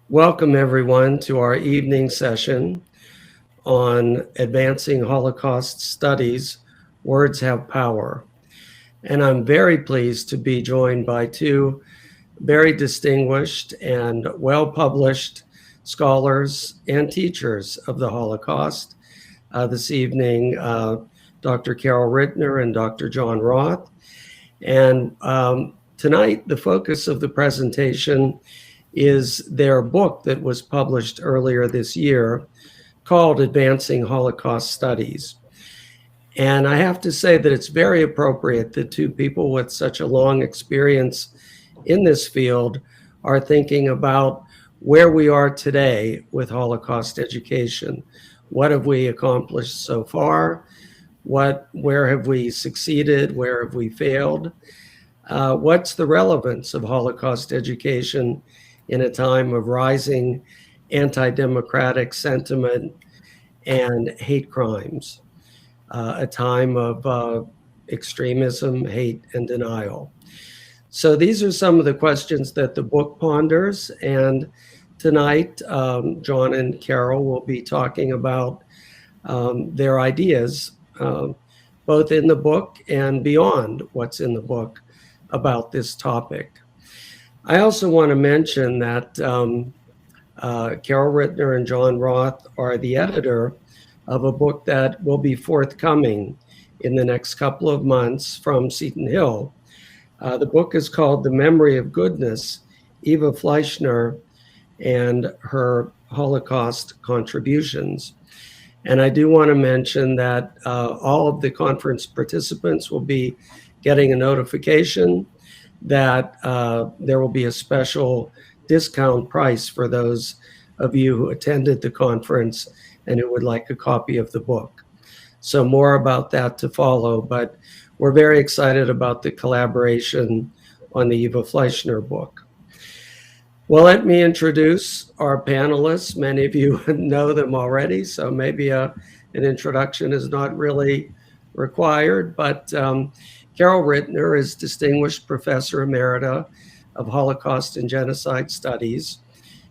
Welcome everyone to our evening session on Advancing Holocaust Studies, Words Have Power. And I'm very pleased to be joined by two very distinguished and well-published scholars and teachers of the Holocaust. This evening, Dr. Carol Rittner and Dr. John Roth. And tonight, the focus of the presentation is their book that was published earlier this year called Advancing Holocaust Studies. And I have to say that it's very appropriate that two people with such a long experience in this field are thinking about where we are today with Holocaust education. What have we accomplished so far? Where have we succeeded? Where have we failed? What's the relevance of Holocaust education in a time of rising anti-democratic sentiment and hate crimes, a time of extremism, hate, and denial? So these are some of the questions that the book ponders, and tonight John and Carol will be talking about their ideas, both in the book and beyond what's in the book about this topic. I also want to mention that Carol Rittner and John Roth are the editor of a book that will be forthcoming in the next couple of months from Seton Hill. The book is called The Memory of Goodness, Eva Fleischner and Her Holocaust Contributions. And I do want to mention that all of the conference participants will be getting a notification that there will be a special discount price for those of you who attended the conference and who would like a copy of the book. So more about that to follow, but we're very excited about the collaboration on the Eva Fleischner book. Well, let me introduce our panelists. Many of you know them already, so maybe an introduction is not really required, but Carol Rittner is Distinguished Professor Emerita of Holocaust and Genocide Studies,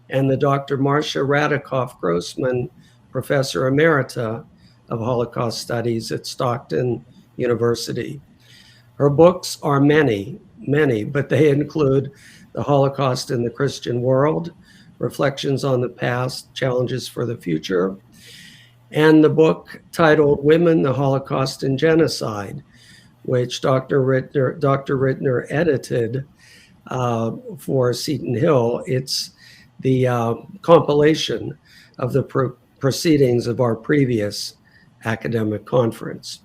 and the Dr. Marcia Radikoff-Grossman Professor Emerita of Holocaust Studies at Stockton University. Her books are many, but they include The Holocaust in the Christian World, Reflections on the Past, Challenges for the Future, and the book titled Women, the Holocaust and Genocide, which Dr. Rittner edited for Seton Hill. It's the compilation of the proceedings of our previous academic conference.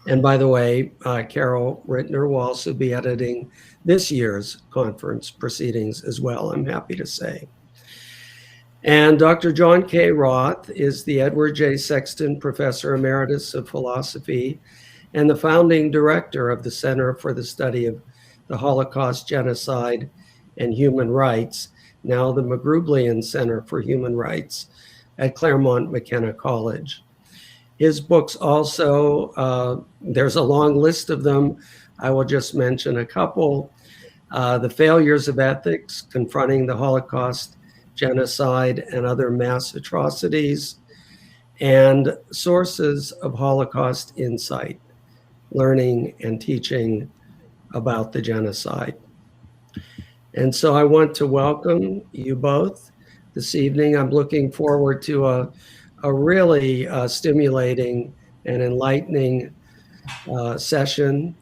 And by the way, Carol Rittner will also be editing this year's conference proceedings as well, I'm happy to say. And Dr. John K. Roth is the Edward J. Sexton Professor Emeritus of Philosophy and the founding director of the Center for the Study of the Holocaust, Genocide, and Human Rights, now the Magrublian Center for Human Rights at Claremont McKenna College. His books also, there's a long list of them. I will just mention a couple. The Failures of Ethics, Confronting the Holocaust, Genocide, and Other Mass Atrocities, and Sources of Holocaust Insight, Learning and Teaching about the Genocide. And so I want to welcome you both this evening. I'm looking forward to a really stimulating and enlightening session.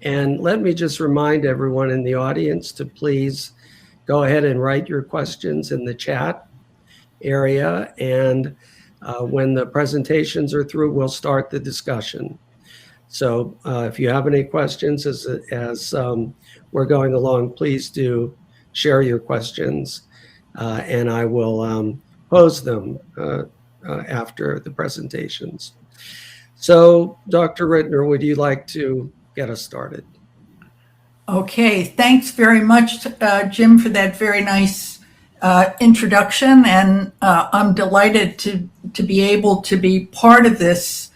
And let me just remind everyone in the audience to please go ahead and write your questions in the chat area. And when the presentations are through, we'll start the discussion. So if you have any questions as we're going along, please do share your questions and I will pose them after the presentations. So Dr. Rittner, would you like to get us started? Okay, thanks very much, Jim, for that very nice introduction. And I'm delighted to be able to be part of this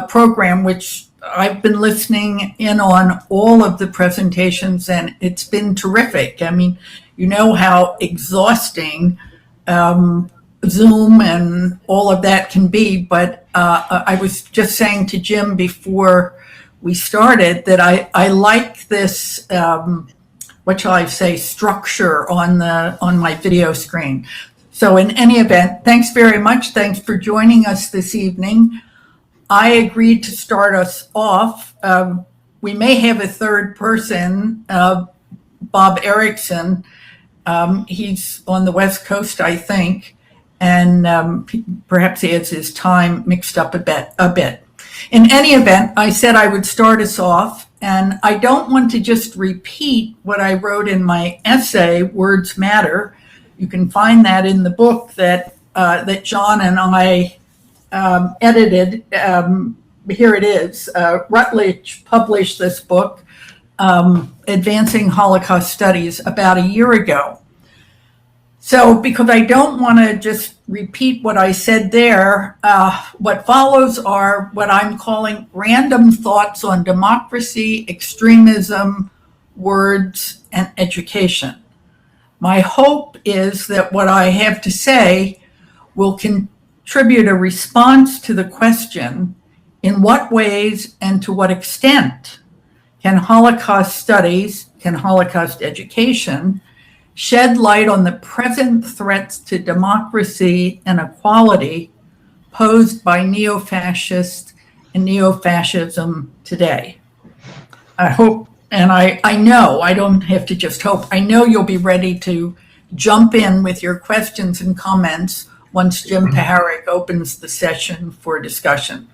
program, which I've been listening in on all of the presentations, and it's been terrific. I mean, You know how exhausting Zoom and all of that can be. But I was just saying to Jim before we started that I like this, what shall I say, structure on my video screen. So in any event, thanks very much. Thanks for joining us this evening. I agreed to start us off. We may have a third person, Bob Ericksen. He's on the West Coast, I think, and perhaps he has his time mixed up a bit. In any event, I said I would start us off, and I don't want to just repeat what I wrote in my essay, Words Matter. You can find that in the book that John and I edited. Here it is. Routledge published this book, Advancing Holocaust Studies, about a year ago. So because I don't want to just repeat what I said there, what follows are what I'm calling random thoughts on democracy, extremism, words, and education. My hope is that what I have to say will contribute a response to the question, in what ways and to what extent can Holocaust studies, can Holocaust education, shed light on the present threats to democracy and equality posed by neo-fascists and neo-fascism today? I hope, and I know, I don't have to just hope, I know you'll be ready to jump in with your questions and comments once Jim Paharic opens the session for discussion.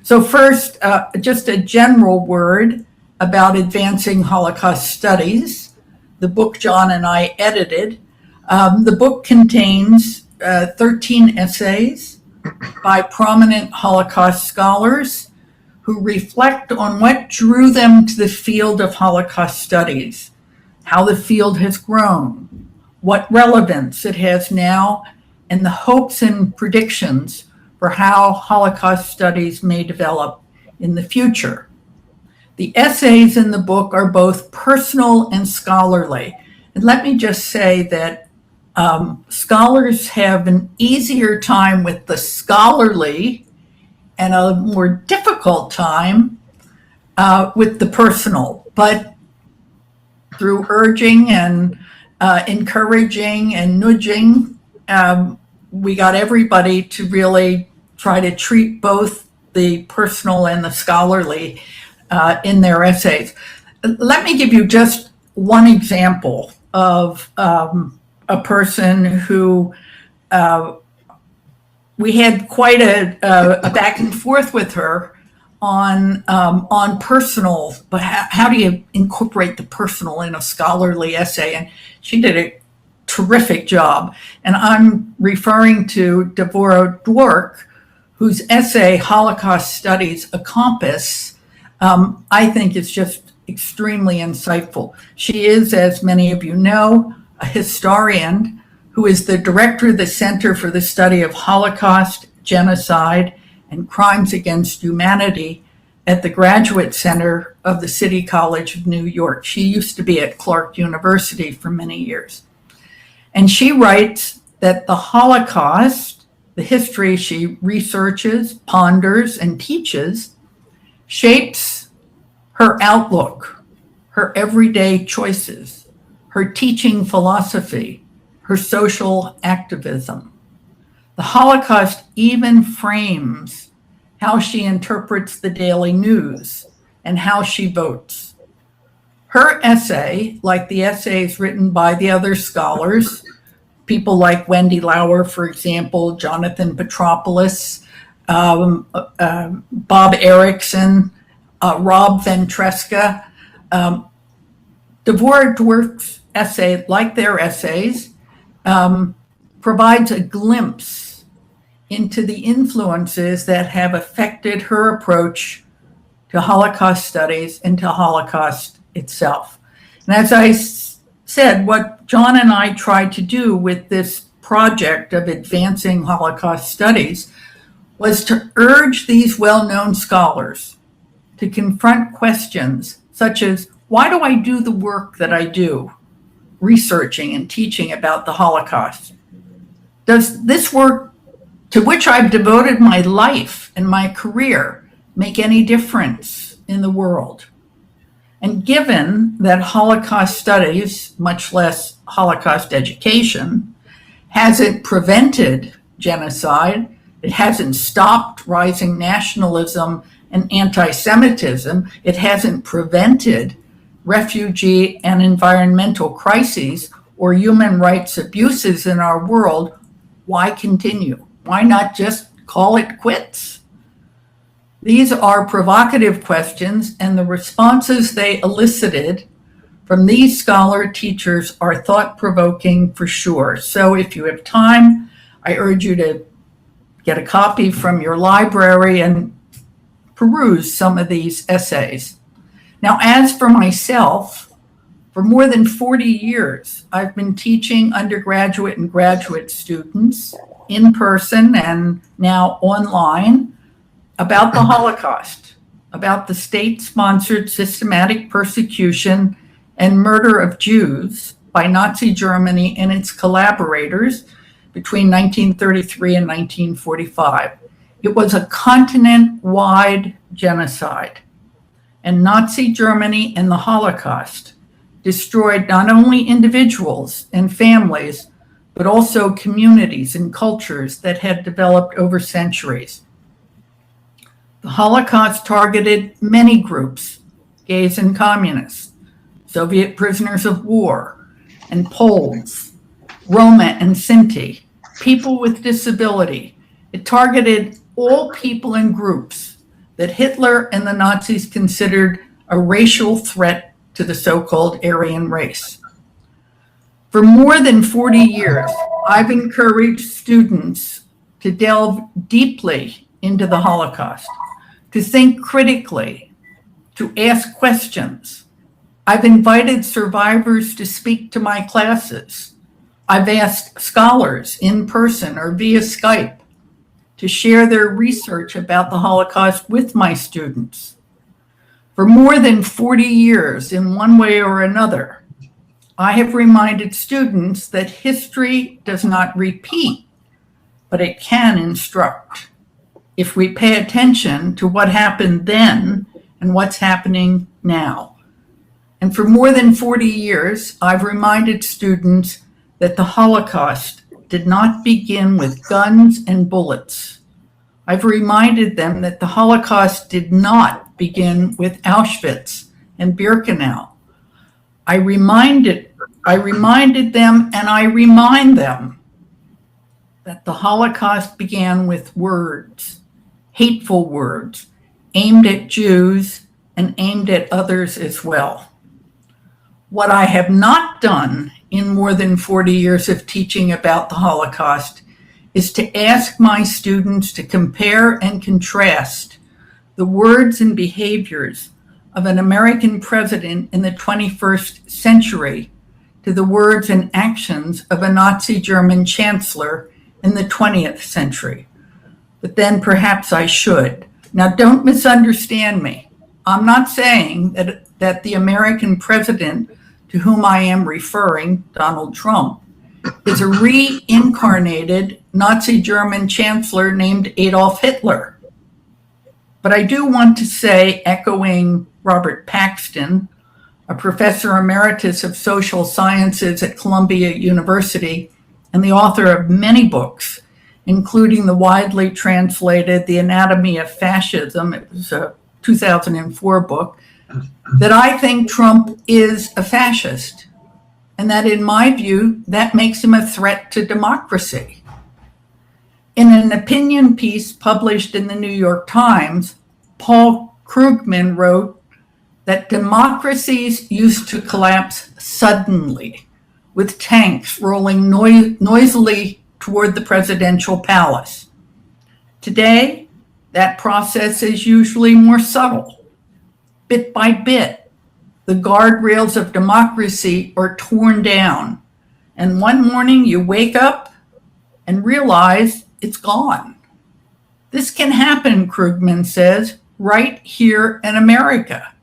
So first, just a general word about advancing Holocaust studies, the book John and I edited. The book contains 13 essays by prominent Holocaust scholars who reflect on what drew them to the field of Holocaust studies, how the field has grown, what relevance it has now, and the hopes and predictions for how Holocaust studies may develop in the future. The essays in the book are both personal and scholarly. And let me just say that scholars have an easier time with the scholarly and a more difficult time with the personal. But through urging and encouraging and nudging, we got everybody to really try to treat both the personal and the scholarly in their essays. Let me give you just one example of a person who we had quite a back and forth with her on personal, but how do you incorporate the personal in a scholarly essay? And she did a terrific job. And I'm referring to Devorah Dwork, whose essay, Holocaust Studies, A Compass, I think is just extremely insightful. She is, as many of you know, a historian who is the director of the Center for the Study of Holocaust, Genocide, and Crimes Against Humanity at the Graduate Center of the City College of New York. She used to be at Clark University for many years. And she writes that the Holocaust, the history she researches, ponders, and teaches, shapes her outlook, her everyday choices, her teaching philosophy, her social activism. The Holocaust even frames how she interprets the daily news and how she votes. Her essay, like the essays written by the other scholars, people like Wendy Lauer, for example, Jonathan Petropoulos, Bob Ericksen, Rob Ventresca, Devorah Dwork's essay, like their essays, provides a glimpse into the influences that have affected her approach to Holocaust studies and to Holocaust itself. And as I said, what John and I tried to do with this project of advancing Holocaust studies was to urge these well-known scholars to confront questions such as, why do I do the work that I do? researching and teaching about the Holocaust? Does this work, to which I've devoted my life and my career, make any difference in the world? And given that Holocaust studies, much less Holocaust education, hasn't prevented genocide, it hasn't stopped rising nationalism and anti-Semitism, it hasn't prevented refugee and environmental crises or human rights abuses in our world, why continue? Why not just call it quits? These are provocative questions, and the responses they elicited from these scholar teachers are thought-provoking for sure. So if you have time, I urge you to get a copy from your library and peruse some of these essays. Now, as for myself, for more than 40 years, I've been teaching undergraduate and graduate students in person and now online about the Holocaust, about the state-sponsored systematic persecution and murder of Jews by Nazi Germany and its collaborators between 1933 and 1945. It was a continent-wide genocide, and Nazi Germany and the Holocaust destroyed not only individuals and families, but also communities and cultures that had developed over centuries. The Holocaust targeted many groups, gays and communists, Soviet prisoners of war, and Poles, Roma and Sinti, people with disability. It targeted all people and groups that Hitler and the Nazis considered a racial threat to the so-called Aryan race. For more than 40 years, I've encouraged students to delve deeply into the Holocaust, to think critically, to ask questions. I've invited survivors to speak to my classes. I've asked scholars in person or via Skype to share their research about the Holocaust with my students. For more than 40 years, in one way or another, I have reminded students that history does not repeat, but it can instruct if we pay attention to what happened then and what's happening now. And for more than 40 years, I've reminded students that the Holocaust did not begin with guns and bullets. I've reminded them that the Holocaust did not begin with Auschwitz and Birkenau. I reminded them, and I remind them, that the Holocaust began with words, hateful words, aimed at Jews and aimed at others as well. What I have not done in more than 40 years of teaching about the Holocaust is to ask my students to compare and contrast the words and behaviors of an American president in the 21st century to the words and actions of a Nazi German chancellor in the 20th century. But then perhaps I should. Now, don't misunderstand me. I'm not saying that the American president to whom I am referring, Donald Trump, is a reincarnated Nazi German chancellor named Adolf Hitler. But I do want to say, echoing Robert Paxton, a professor emeritus of social sciences at Columbia University and the author of many books, including the widely translated The Anatomy of Fascism, it was a 2004 book, that I think Trump is a fascist, and that in my view, that makes him a threat to democracy. In an opinion piece published in the New York Times, Paul Krugman wrote that democracies used to collapse suddenly, with tanks rolling noisily toward the presidential palace. Today, that process is usually more subtle. Bit by bit, the guardrails of democracy are torn down, and one morning you wake up and realize it's gone. This can happen, Krugman says, right here in America.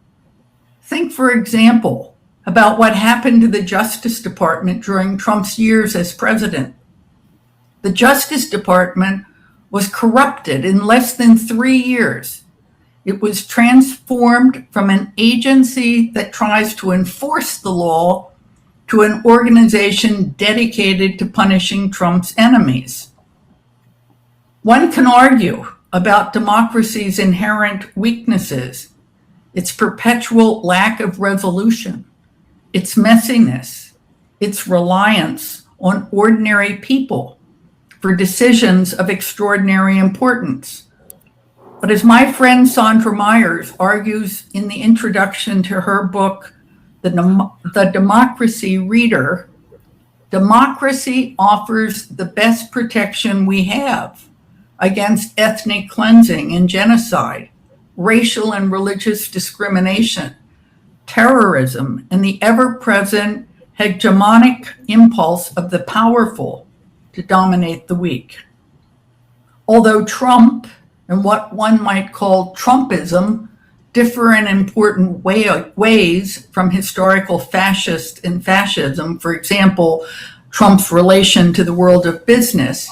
Think, for example, about what happened to the Justice Department during Trump's years as president. The Justice Department was corrupted in less than 3 years. It was transformed from an agency that tries to enforce the law to an organization dedicated to punishing Trump's enemies. One can argue about democracy's inherent weaknesses, its perpetual lack of resolution, its messiness, its reliance on ordinary people for decisions of extraordinary importance. But as my friend Sandra Myers argues in the introduction to her book, The Democracy Reader, democracy offers the best protection we have against ethnic cleansing and genocide, racial and religious discrimination, terrorism, and the ever-present hegemonic impulse of the powerful to dominate the weak. Although Trump and what one might call Trumpism differ in important ways from historical fascist and fascism, for example, Trump's relation to the world of business,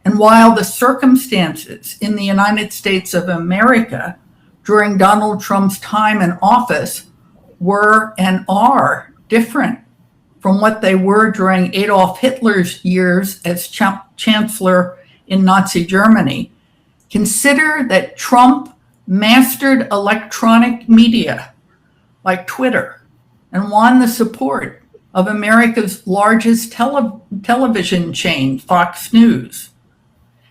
and while the circumstances in the United States of America during Donald Trump's time in office were and are different from what they were during Adolf Hitler's years as chancellor in Nazi Germany, consider that Trump mastered electronic media like Twitter and won the support of America's largest television chain, Fox News.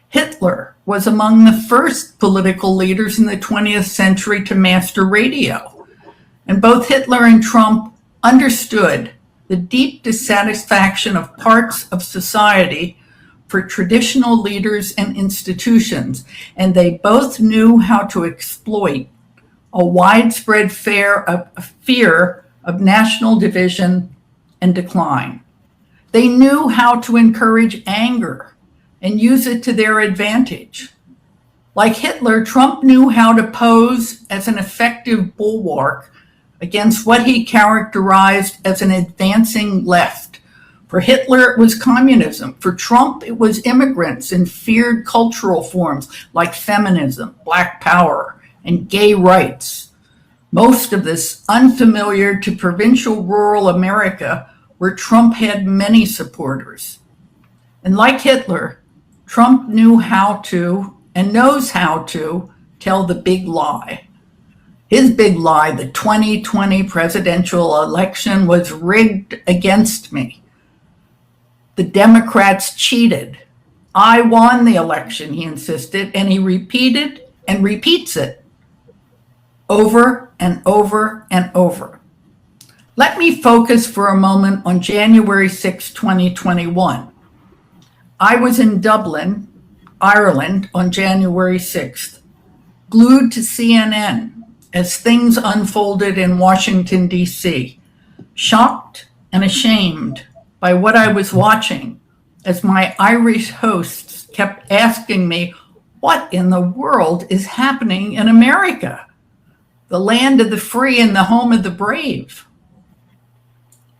Hitler was among the first political leaders in the 20th century to master radio, and both Hitler and Trump understood the deep dissatisfaction of parts of society for traditional leaders and institutions, and they both knew how to exploit a widespread fear of national division and decline. They knew how to encourage anger and use it to their advantage. Like Hitler, Trump knew how to pose as an effective bulwark against what he characterized as an advancing left. For Hitler, it was communism. For Trump, it was immigrants and feared cultural forms like feminism, black power, and gay rights. Most of this unfamiliar to provincial rural America, where Trump had many supporters. And like Hitler, Trump knew how to, and knows how to, tell the big lie. His big lie, the 2020 presidential election was rigged against me. The Democrats cheated. I won the election, he insisted, and he repeated and repeats it over and over and over. Let me focus for a moment on January 6, 2021. I was in Dublin, Ireland on January 6th, glued to CNN as things unfolded in Washington, D.C., shocked and ashamed by what I was watching as my Irish hosts kept asking me, what in the world is happening in America, the land of the free and the home of the brave?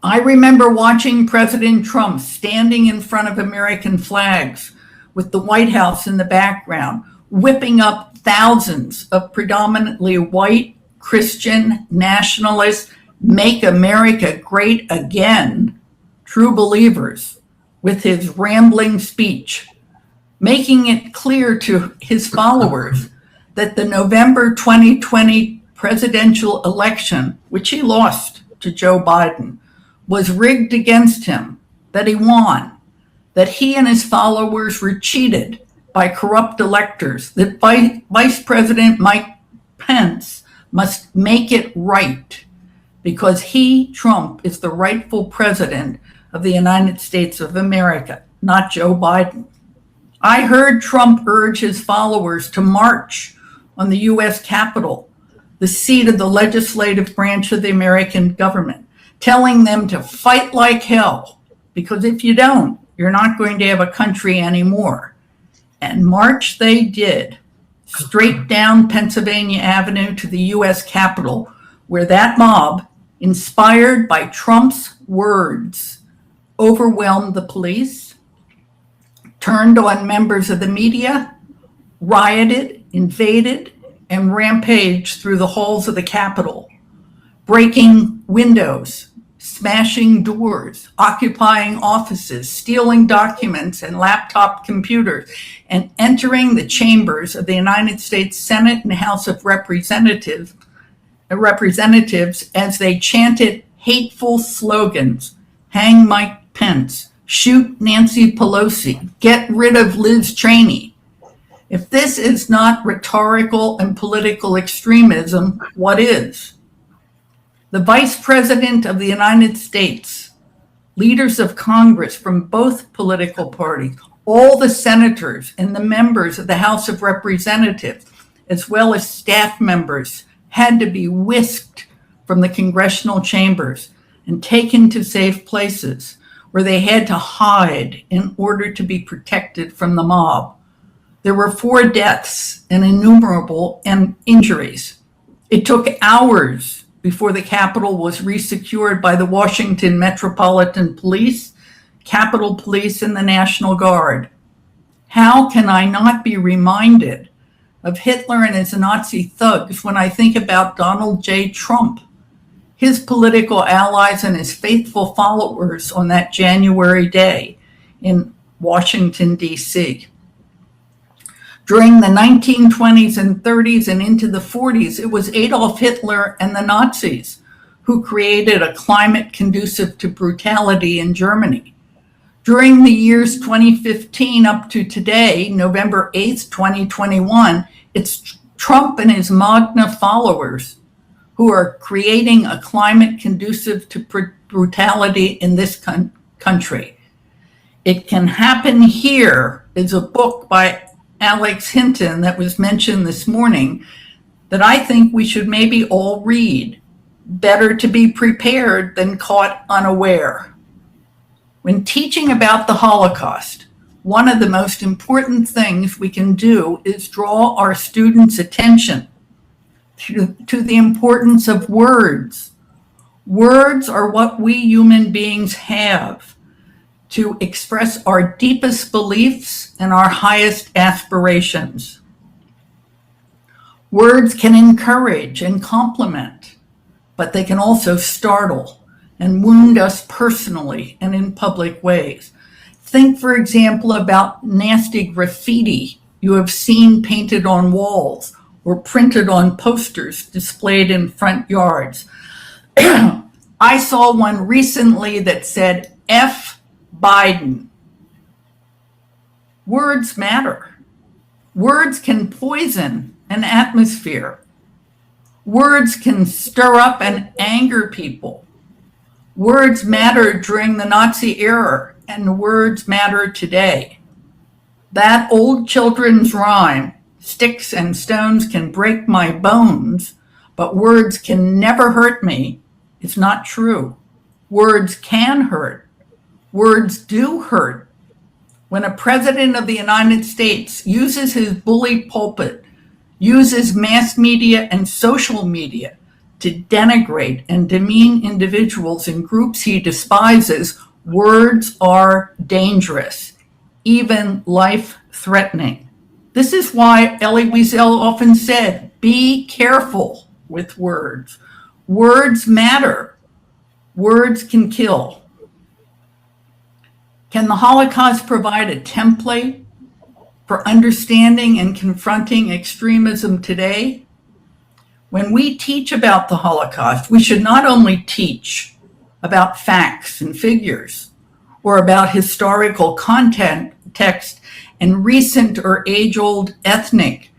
I remember watching President Trump standing in front of American flags with the White House in the background, whipping up thousands of predominantly white, Christian, nationalist, Make America Great Again, true believers, with his rambling speech, making it clear to his followers that the November 2020 presidential election, which he lost to Joe Biden, was rigged against him, that he won, that he and his followers were cheated by corrupt electors, that Vice President Mike Pence must make it right because he, Trump, is the rightful president of the United States of America, not Joe Biden. I heard Trump urge his followers to march on the U.S. Capitol, the seat of the legislative branch of the American government, telling them to fight like hell, because if you don't, you're not going to have a country anymore. And march they did, straight down Pennsylvania Avenue to the U.S. Capitol, where that mob, inspired by Trump's words, overwhelmed the police, turned on members of the media, rioted, invaded, and rampaged through the halls of the Capitol, breaking windows, smashing doors, occupying offices, stealing documents and laptop computers, and entering the chambers of the United States Senate and House of Representatives as they chanted hateful slogans: hang Mike Pence, shoot Nancy Pelosi, get rid of Liz Cheney. If this is not rhetorical and political extremism, what is? The Vice President of the United States, leaders of Congress from both political parties, all the senators and the members of the House of Representatives, as well as staff members, had to be whisked from the congressional chambers and taken to safe places where they had to hide in order to be protected from the mob. There were 4 deaths and innumerable injuries. It took hours before the Capitol was resecured by the Washington Metropolitan Police, Capitol Police, and the National Guard. How can I not be reminded of Hitler and his Nazi thugs when I think about Donald J. Trump, his political allies, and his faithful followers on that January day in Washington, D.C.? During the 1920s and 30s and into the 40s, it was Adolf Hitler and the Nazis who created a climate conducive to brutality in Germany. During the years 2015 up to today, November 8th, 2021, it's Trump and his MAGA followers who are creating a climate conducive to brutality in this country. It Can Happen Here is a book by Alex Hinton that was mentioned this morning that I think we should maybe all read. Better to be prepared than caught unaware. When teaching about the Holocaust, one of the most important things we can do is draw our students' attention to the importance of words. Words are what we human beings have to express our deepest beliefs and our highest aspirations. Words can encourage and compliment, but they can also startle and wound us personally and in public ways. Think, for example, about nasty graffiti you have seen painted on walls or printed on posters displayed in front yards. I saw one recently that said, F Biden. Words matter. Words can poison an atmosphere. Words can stir up and anger people. Words mattered during the Nazi era, and words matter today. That old children's rhyme, sticks and stones can break my bones, but words can never hurt me, is not true. Words can hurt. Words do hurt. When a president of the United States uses his bully pulpit, uses mass media and social media to denigrate and demean individuals and groups he despises, words are dangerous, even life-threatening. This is why Elie Wiesel often said, be careful with words. Words matter. Words can kill. Can the Holocaust provide a template for understanding and confronting extremism today? When we teach about the Holocaust, we should not only teach about facts and figures or about historical context and recent or age-old ethnic,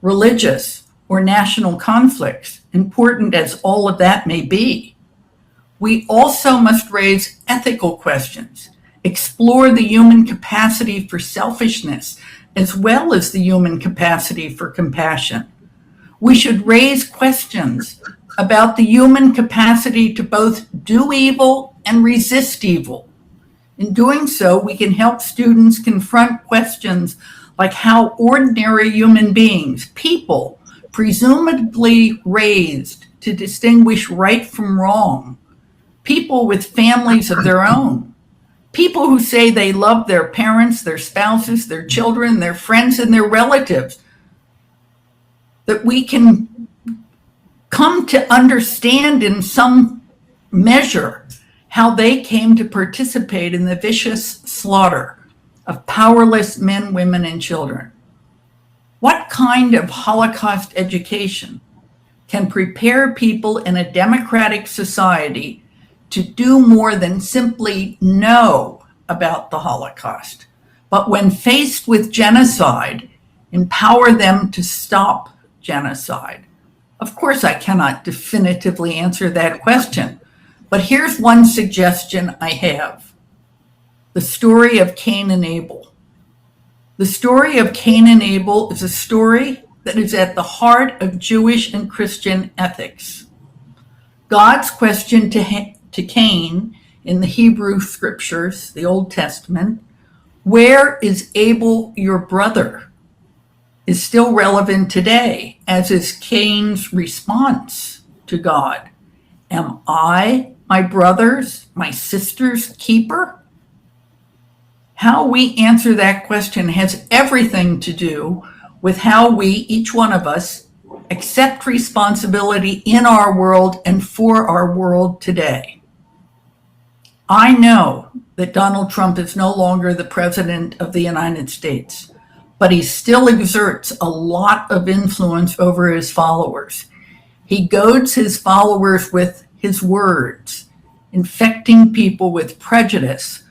religious, or national conflicts, important as all of that may be. We also must raise ethical questions, explore the human capacity for selfishness, as well as the human capacity for compassion. We should raise questions about the human capacity to both do evil and resist evil. In doing so, we can help students confront questions like how ordinary human beings, people presumably raised to distinguish right from wrong, people with families of their own, people who say they love their parents, their spouses, their children, their friends, and their relatives, that we can come to understand in some measure how they came to participate in the vicious slaughter of powerless men, women, and children. What kind of Holocaust education can prepare people in a democratic society to do more than simply know about the Holocaust, but when faced with genocide, empower them to stop genocide? Of course, I cannot definitively answer that question, but here's one suggestion I have. The story of Cain and Abel. The story of Cain and Abel is a story that is at the heart of Jewish and Christian ethics. God's question to Cain in the Hebrew scriptures, the Old Testament, where is Abel your brother, is still relevant today, as is Cain's response to God. Am I my brother's, my sister's keeper? How we answer that question has everything to do with how we, each one of us, accept responsibility in our world and for our world today. I know that Donald Trump is no longer the president of the United States, but he still exerts a lot of influence over his followers. He goads his followers with his words, infecting people with prejudice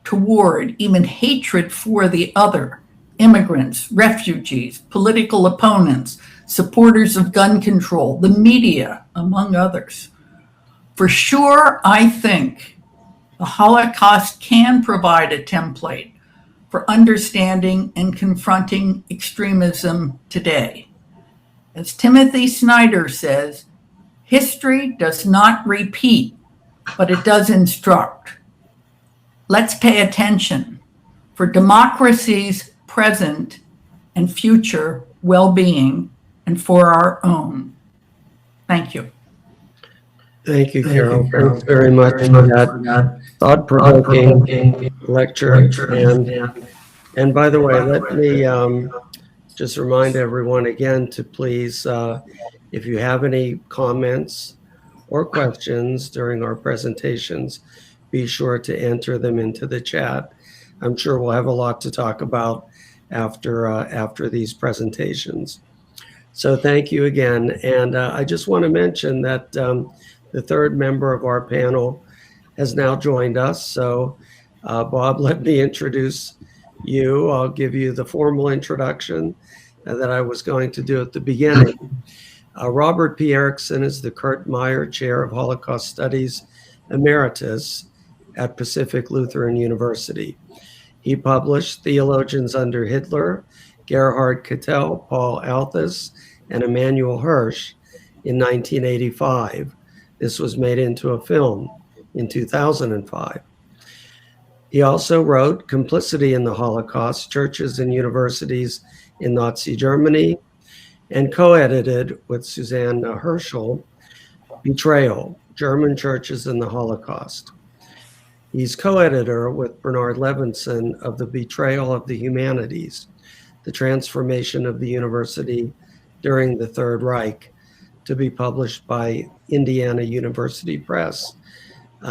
toward, even hatred for the other, immigrants, refugees, political opponents, supporters of gun control, the media, among others. For sure, I think the Holocaust can provide a template for understanding and confronting extremism today. As Timothy Snyder says, history does not repeat, but it does instruct. Let's pay attention for democracy's present and future well-being and for our own. Thank you. Thank you, Carol. Thanks very much for that thought-provoking lecture. And by the way, let me just remind everyone again to please, if you have any comments or questions during our presentations, be sure to enter them into the chat. I'm sure we'll have a lot to talk about after these presentations. So thank you again. And I just want to mention that the third member of our panel has now joined us. So Bob, let me introduce you. I'll give you the formal introduction that I was going to do at the beginning. Robert P. Ericksen is the Kurt Meyer Chair of Holocaust Studies Emeritus at Pacific Lutheran University. He published Theologians Under Hitler, Gerhard Kittel, Paul Althus, and Emanuel Hirsch in 1985. This was made into a film in 2005. He also wrote Complicity in the Holocaust, Churches and Universities in Nazi Germany, and co-edited with Susanne Herschel, Betrayal, German Churches in the Holocaust. He's co-editor with Bernard Levinson of The Betrayal of the Humanities, The Transformation of the University During the Third Reich, to be published by Indiana University Press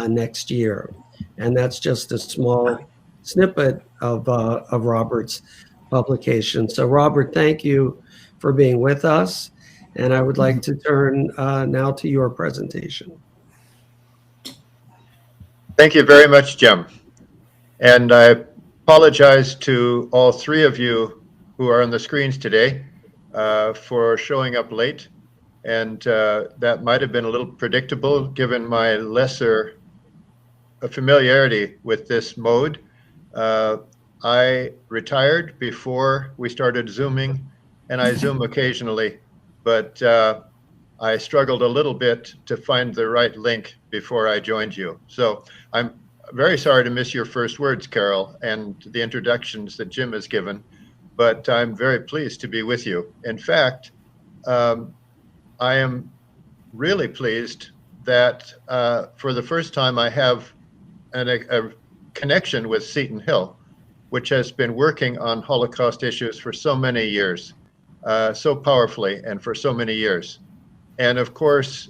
next year. And that's just a small snippet of Robert's publication. So Robert, thank you for being with us. And I would like to turn now to your presentation. Thank you very much, Jim. And I apologize to all three of you who are on the screens today for showing up late. And that might have been a little predictable given my lesser familiarity with this mode. I retired before we started Zooming, and I Zoom occasionally, but I struggled a little bit to find the right link before I joined you. So I'm very sorry to miss your first words, Carol, and the introductions that Jim has given, but I'm very pleased to be with you. In fact, I am really pleased that for the first time I have a connection with Seton Hill, which has been working on Holocaust issues for so many years, so powerfully and for so many years. And of course,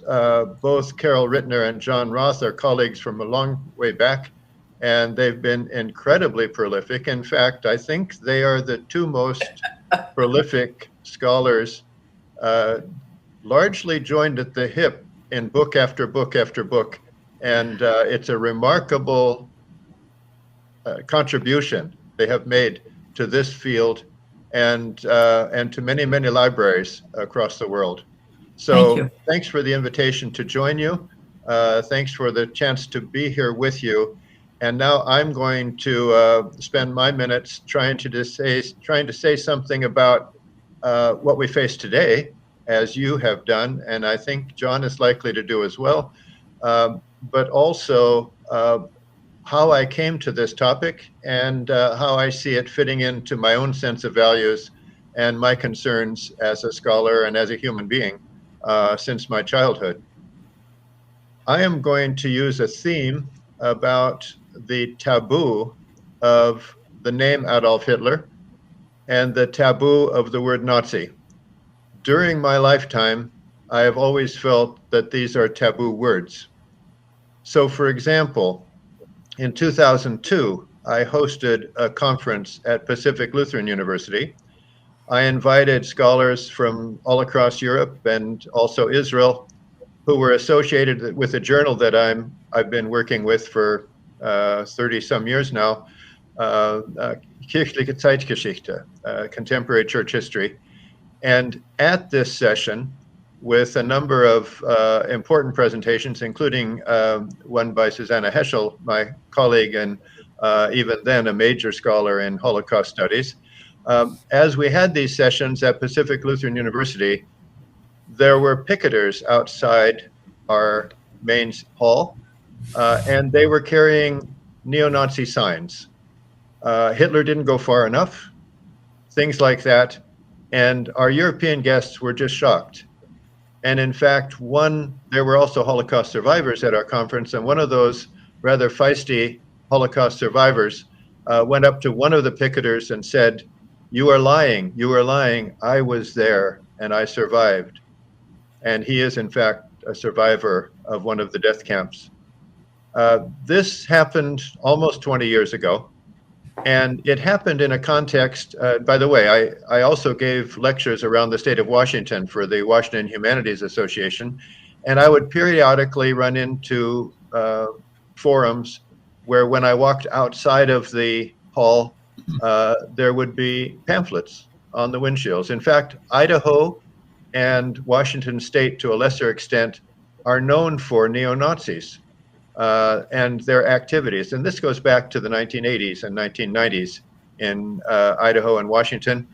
both Carol Rittner and John Roth are colleagues from a long way back, and they've been incredibly prolific. In fact, I think they are the two most prolific scholars, largely joined at the hip in book after book after book. And it's a remarkable contribution they have made to this field and to many, many libraries across the world. So thanks for the invitation to join you. Thanks for the chance to be here with you. And now I'm going to spend my minutes trying to say something about what we face today, as you have done, and I think John is likely to do as well, but also how I came to this topic and how I see it fitting into my own sense of values and my concerns as a scholar and as a human being since my childhood. I am going to use a theme about the taboo of the name Adolf Hitler and the taboo of the word Nazi. During my lifetime, I have always felt that these are taboo words. So, for example, in 2002, I hosted a conference at Pacific Lutheran University. I invited scholars from all across Europe and also Israel who were associated with a journal that I've been working with for 30 some years now, Kirchliche Zeitgeschichte, Contemporary Church History. And at this session, with a number of important presentations, including one by Susanna Heschel, my colleague and even then a major scholar in Holocaust studies, as we had these sessions at Pacific Lutheran University, there were picketers outside our main hall, and they were carrying neo-Nazi signs. Hitler didn't go far enough, things like that. And our European guests were just shocked. And in fact, there were also Holocaust survivors at our conference, and one of those rather feisty Holocaust survivors went up to one of the picketers and said, "You are lying, you are lying. I was there and I survived." And he is in fact a survivor of one of the death camps. This happened almost 20 years ago. And it happened in a context, by the way, I also gave lectures around the state of Washington for the Washington Humanities Association, and I would periodically run into forums where when I walked outside of the hall, there would be pamphlets on the windshields. In fact, Idaho and Washington State, to a lesser extent, are known for neo-Nazis. And their activities. And this goes back to the 1980s and 1990s in Idaho and Washington.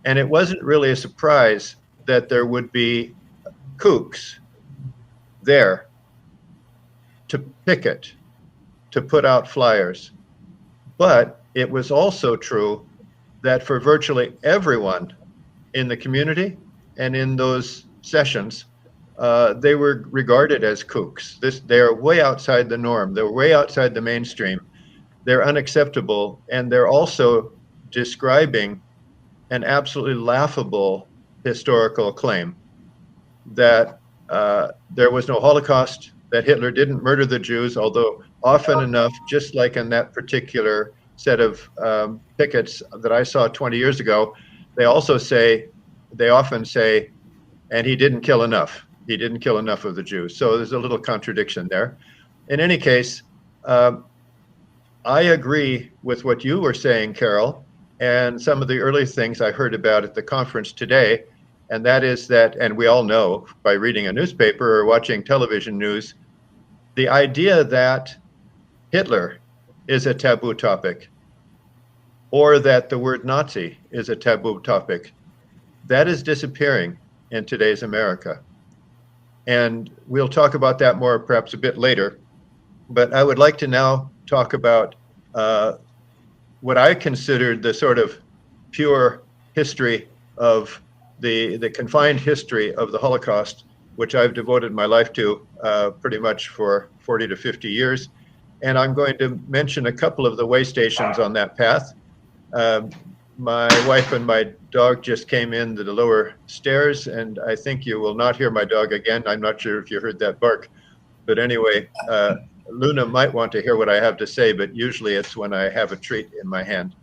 And it wasn't really a surprise that there would be kooks there to picket, to put out flyers. But it was also true that for virtually everyone in the community and in those sessions, they were regarded as kooks. They are way outside the norm. They're way outside the mainstream. They're unacceptable, and they're also describing an absolutely laughable historical claim that there was no Holocaust, that Hitler didn't murder the Jews, although often enough, just like in that particular set of pickets that I saw 20 years ago, they often say, and he didn't kill enough. He didn't kill enough of the Jews. So there's a little contradiction there. In any case, I agree with what you were saying, Carol, and some of the early things I heard about at the conference today, and that is that, and we all know by reading a newspaper or watching television news, the idea that Hitler is a taboo topic, or that the word Nazi is a taboo topic, that is disappearing in today's America. And we'll talk about that more perhaps a bit later. But I would like to now talk about what I considered the sort of pure history of the confined history of the Holocaust, which I've devoted my life to pretty much for 40 to 50 years. And I'm going to mention a couple of the way stations on that path. My wife and my dog just came in the lower stairs, and I think you will not hear my dog again. I'm not sure if you heard that bark. But anyway, Luna might want to hear what I have to say, but usually it's when I have a treat in my hand.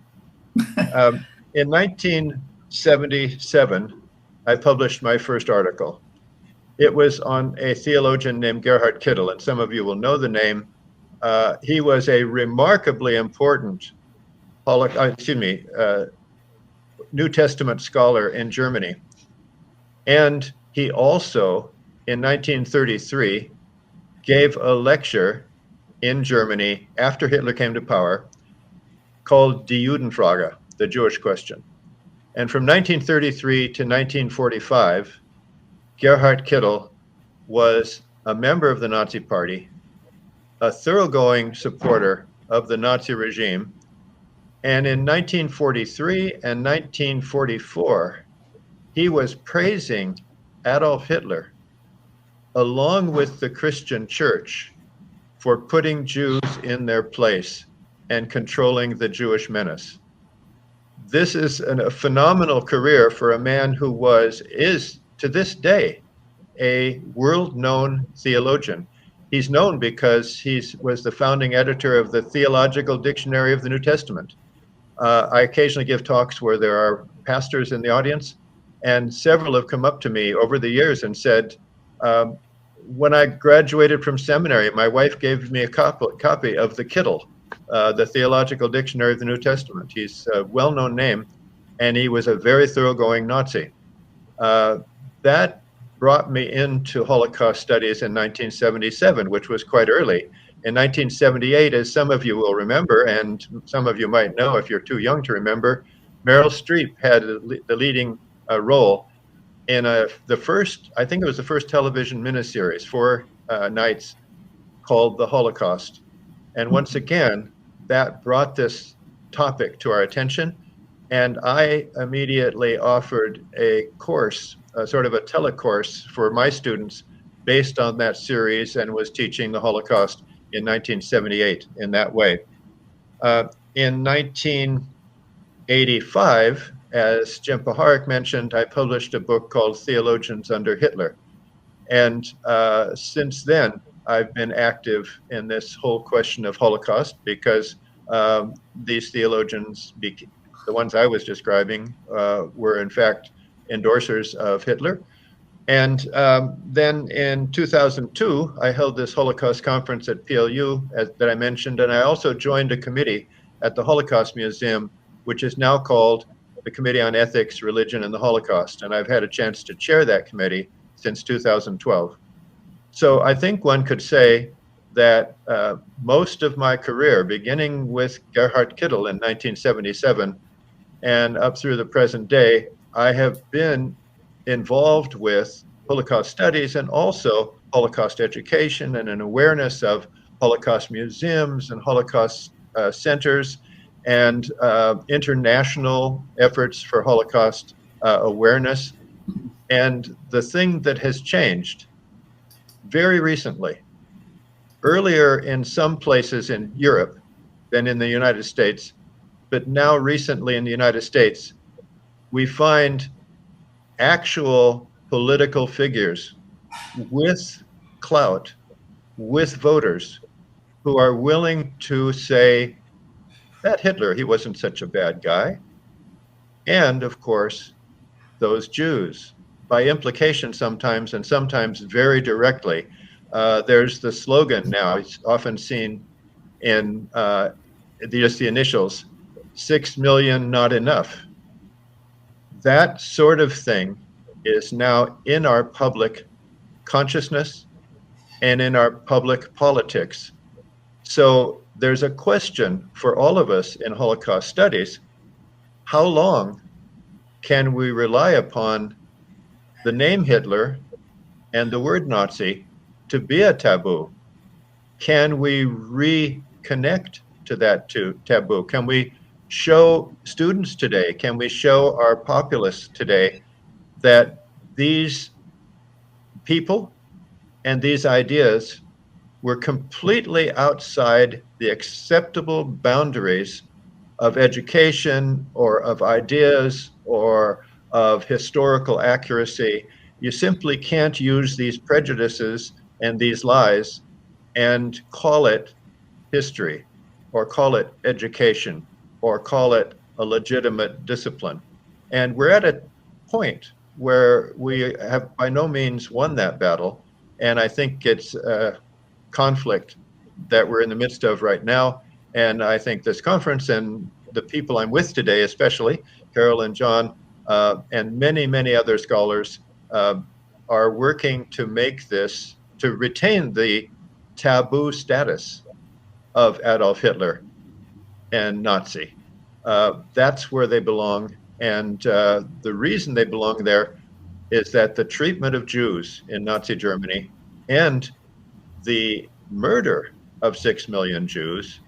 In 1977, I published my first article. It was on a theologian named Gerhard Kittel, and some of you will know the name. He was a remarkably important New Testament scholar in Germany. And he also, in 1933, gave a lecture in Germany after Hitler came to power called Die Judenfrage, the Jewish question. And from 1933 to 1945, Gerhard Kittel was a member of the Nazi Party, a thoroughgoing supporter of the Nazi regime. And in 1943 and 1944, he was praising Adolf Hitler along with the Christian church for putting Jews in their place and controlling the Jewish menace. This is a phenomenal career for a man who is to this day a world-known theologian. He's known because he was the founding editor of the Theological Dictionary of the New Testament. I occasionally give talks where there are pastors in the audience, and several have come up to me over the years and said, when I graduated from seminary, my wife gave me a copy of the Kittel, the Theological Dictionary of the New Testament. He's a well-known name, and he was a very thoroughgoing Nazi. That brought me into Holocaust studies in 1977, which was quite early. In 1978, as some of you will remember, and some of you might know if you're too young to remember, Meryl Streep had the leading role in the first television miniseries, 4 nights, called The Holocaust. And once again, that brought this topic to our attention. And I immediately offered a course, sort of a telecourse for my students based on that series, and was teaching the Holocaust in 1978 in that way. In 1985, as Jim Paharek mentioned, I published a book called Theologians Under Hitler. And since then, I've been active in this whole question of Holocaust because these theologians, the ones I was describing, were in fact endorsers of Hitler. And then in 2002, I held this Holocaust conference at PLU that I mentioned, and I also joined a committee at the Holocaust Museum, which is now called the Committee on Ethics, Religion, and the Holocaust. And I've had a chance to chair that committee since 2012. So I think one could say that most of my career, beginning with Gerhard Kittel in 1977 and up through the present day, I have been involved with Holocaust studies and also Holocaust education and an awareness of Holocaust museums and Holocaust centers and international efforts for Holocaust awareness. And the thing that has changed very recently, earlier in some places in Europe than in the United States, but now recently in the United States, we find actual political figures with clout, with voters, who are willing to say, that Hitler, he wasn't such a bad guy. And of course, those Jews, by implication sometimes, and sometimes very directly. There's the slogan now, it's often seen in just the initials, 6 million not enough. That sort of thing is now in our public consciousness and in our public politics. So there's a question for all of us in Holocaust studies: how long can we rely upon the name Hitler and the word Nazi to be a taboo? Can we reconnect to that taboo? Can we show students today, can we show our populace today that these people and these ideas were completely outside the acceptable boundaries of education or of ideas or of historical accuracy. You simply can't use these prejudices and these lies and call it history or call it education or call it a legitimate discipline. And we're at a point where we have by no means won that battle. And I think it's a conflict that we're in the midst of right now. And I think this conference and the people I'm with today, especially Carol and John, and many, many other scholars, are working to make this, to retain the taboo status of Adolf Hitler and Nazi. That's where they belong. And the reason they belong there is that the treatment of Jews in Nazi Germany and the murder of 6 million Jews,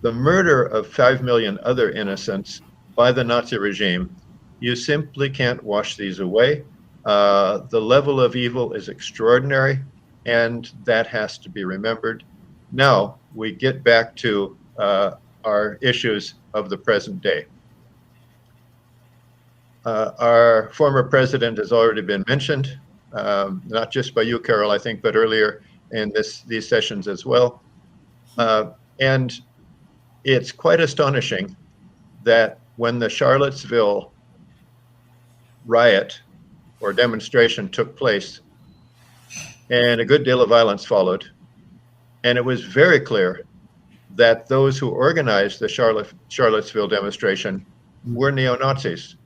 the murder of 5 million other innocents by the Nazi regime, you simply can't wash these away. The level of evil is extraordinary, and that has to be remembered. Now we get back to our issues of the present day. Our former president has already been mentioned, not just by you, Carol, I think, but earlier in these sessions as well. And it's quite astonishing that when the Charlottesville riot or demonstration took place, and a good deal of violence followed, and it was very clear that those who organized the Charlottesville demonstration were neo-Nazis,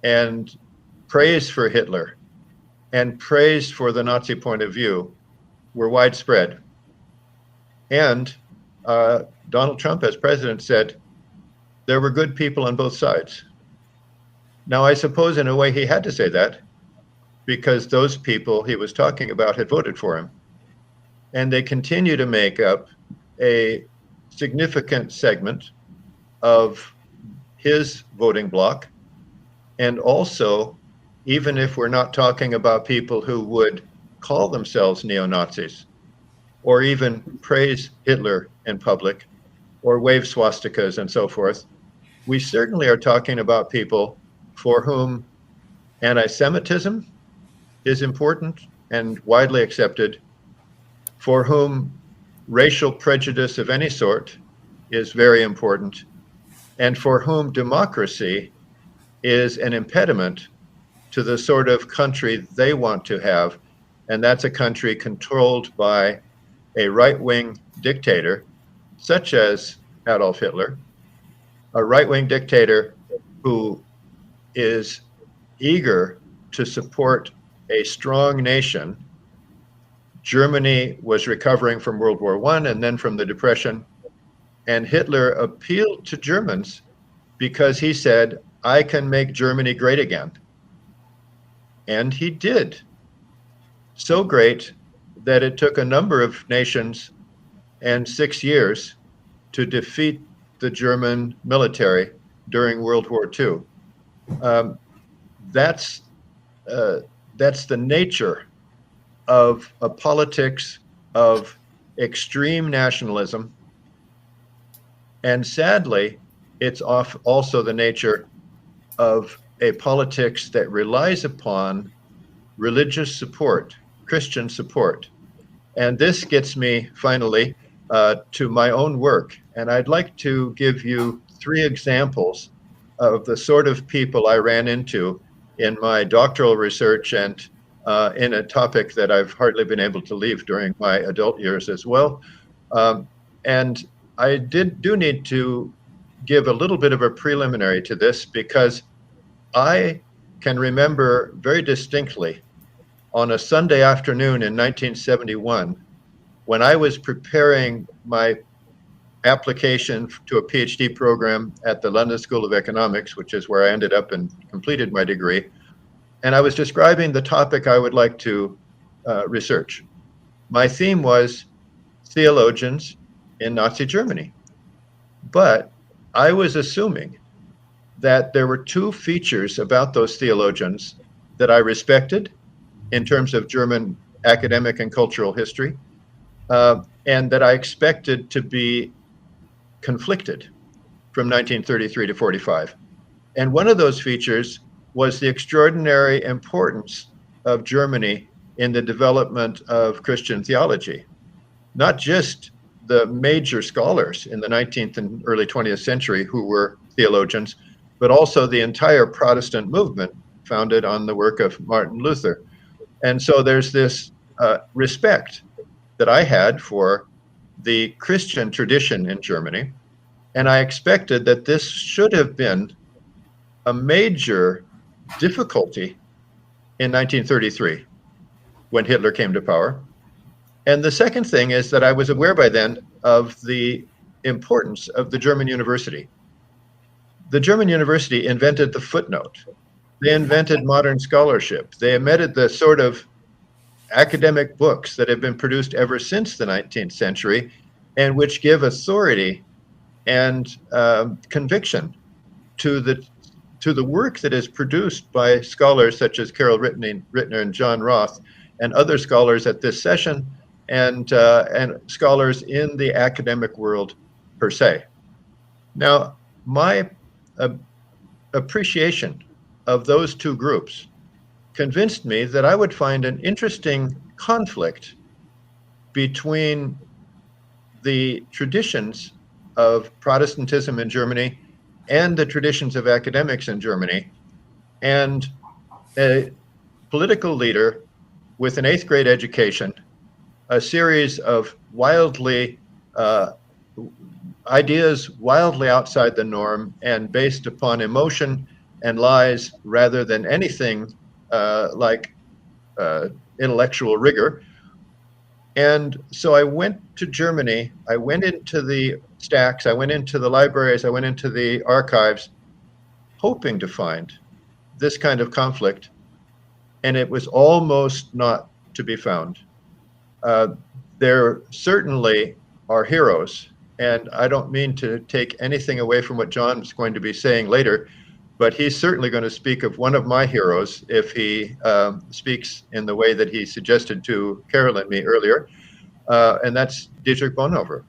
and praise for Hitler and praise for the Nazi point of view were widespread. And Donald Trump, as president, said there were good people on both sides. Now, I suppose in a way he had to say that because those people he was talking about had voted for him. And they continue to make up a significant segment of his voting bloc. And also, even if we're not talking about people who would call themselves neo-Nazis or even praise Hitler in public or wave swastikas and so forth, we certainly are talking about people for whom anti-Semitism is important and widely accepted, for whom racial prejudice of any sort is very important, and for whom democracy is an impediment to the sort of country they want to have. And that's a country controlled by a right-wing dictator, such as Adolf Hitler, a right-wing dictator who is eager to support a strong nation. Germany was recovering from World War I and then from the Depression, and Hitler appealed to Germans because he said, I can make Germany great again. And he did. So great that it took a number of nations and 6 years to defeat the German military during World War II. That's the nature of a politics of extreme nationalism. And sadly, it's also the nature of a politics that relies upon religious support, Christian support. And this gets me finally to my own work. And I'd like to give you 3 examples of the sort of people I ran into in my doctoral research and in a topic that I've hardly been able to leave during my adult years as well. And I do need to give a little bit of a preliminary to this because I can remember very distinctly on a Sunday afternoon in 1971 when I was preparing my application to a PhD program at the London School of Economics, which is where I ended up and completed my degree. And I was describing the topic I would like to research. My theme was theologians in Nazi Germany. But I was assuming that there were 2 features about those theologians that I respected in terms of German academic and cultural history, and that I expected to be conflicted from 1933 to 45. And one of those features was the extraordinary importance of Germany in the development of Christian theology. Not just the major scholars in the 19th and early 20th century who were theologians, but also the entire Protestant movement founded on the work of Martin Luther. And so there's this respect that I had for the Christian tradition in Germany. And I expected that this should have been a major difficulty in 1933 when Hitler came to power. And the second thing is that I was aware by then of the importance of the German university. The German university invented the footnote. They invented modern scholarship. They invented the sort of academic books that have been produced ever since the 19th century and which give authority and conviction to the work that is produced by scholars such as Carol Rittner and John Roth and other scholars at this session and scholars in the academic world per se. Now, my appreciation of those two groups convinced me that I would find an interesting conflict between the traditions of Protestantism in Germany and the traditions of academics in Germany, and a political leader with an 8th grade education, a series of ideas wildly outside the norm and based upon emotion and lies rather than anything like intellectual rigor. And so I went to Germany, I went into the stacks, I went into the libraries, I went into the archives, hoping to find this kind of conflict, and it was almost not to be found. There certainly are heroes, and I don't mean to take anything away from what John's going to be saying later, but he's certainly going to speak of one of my heroes if he speaks in the way that he suggested to Carol and me earlier, and that's Dietrich Bonhoeffer.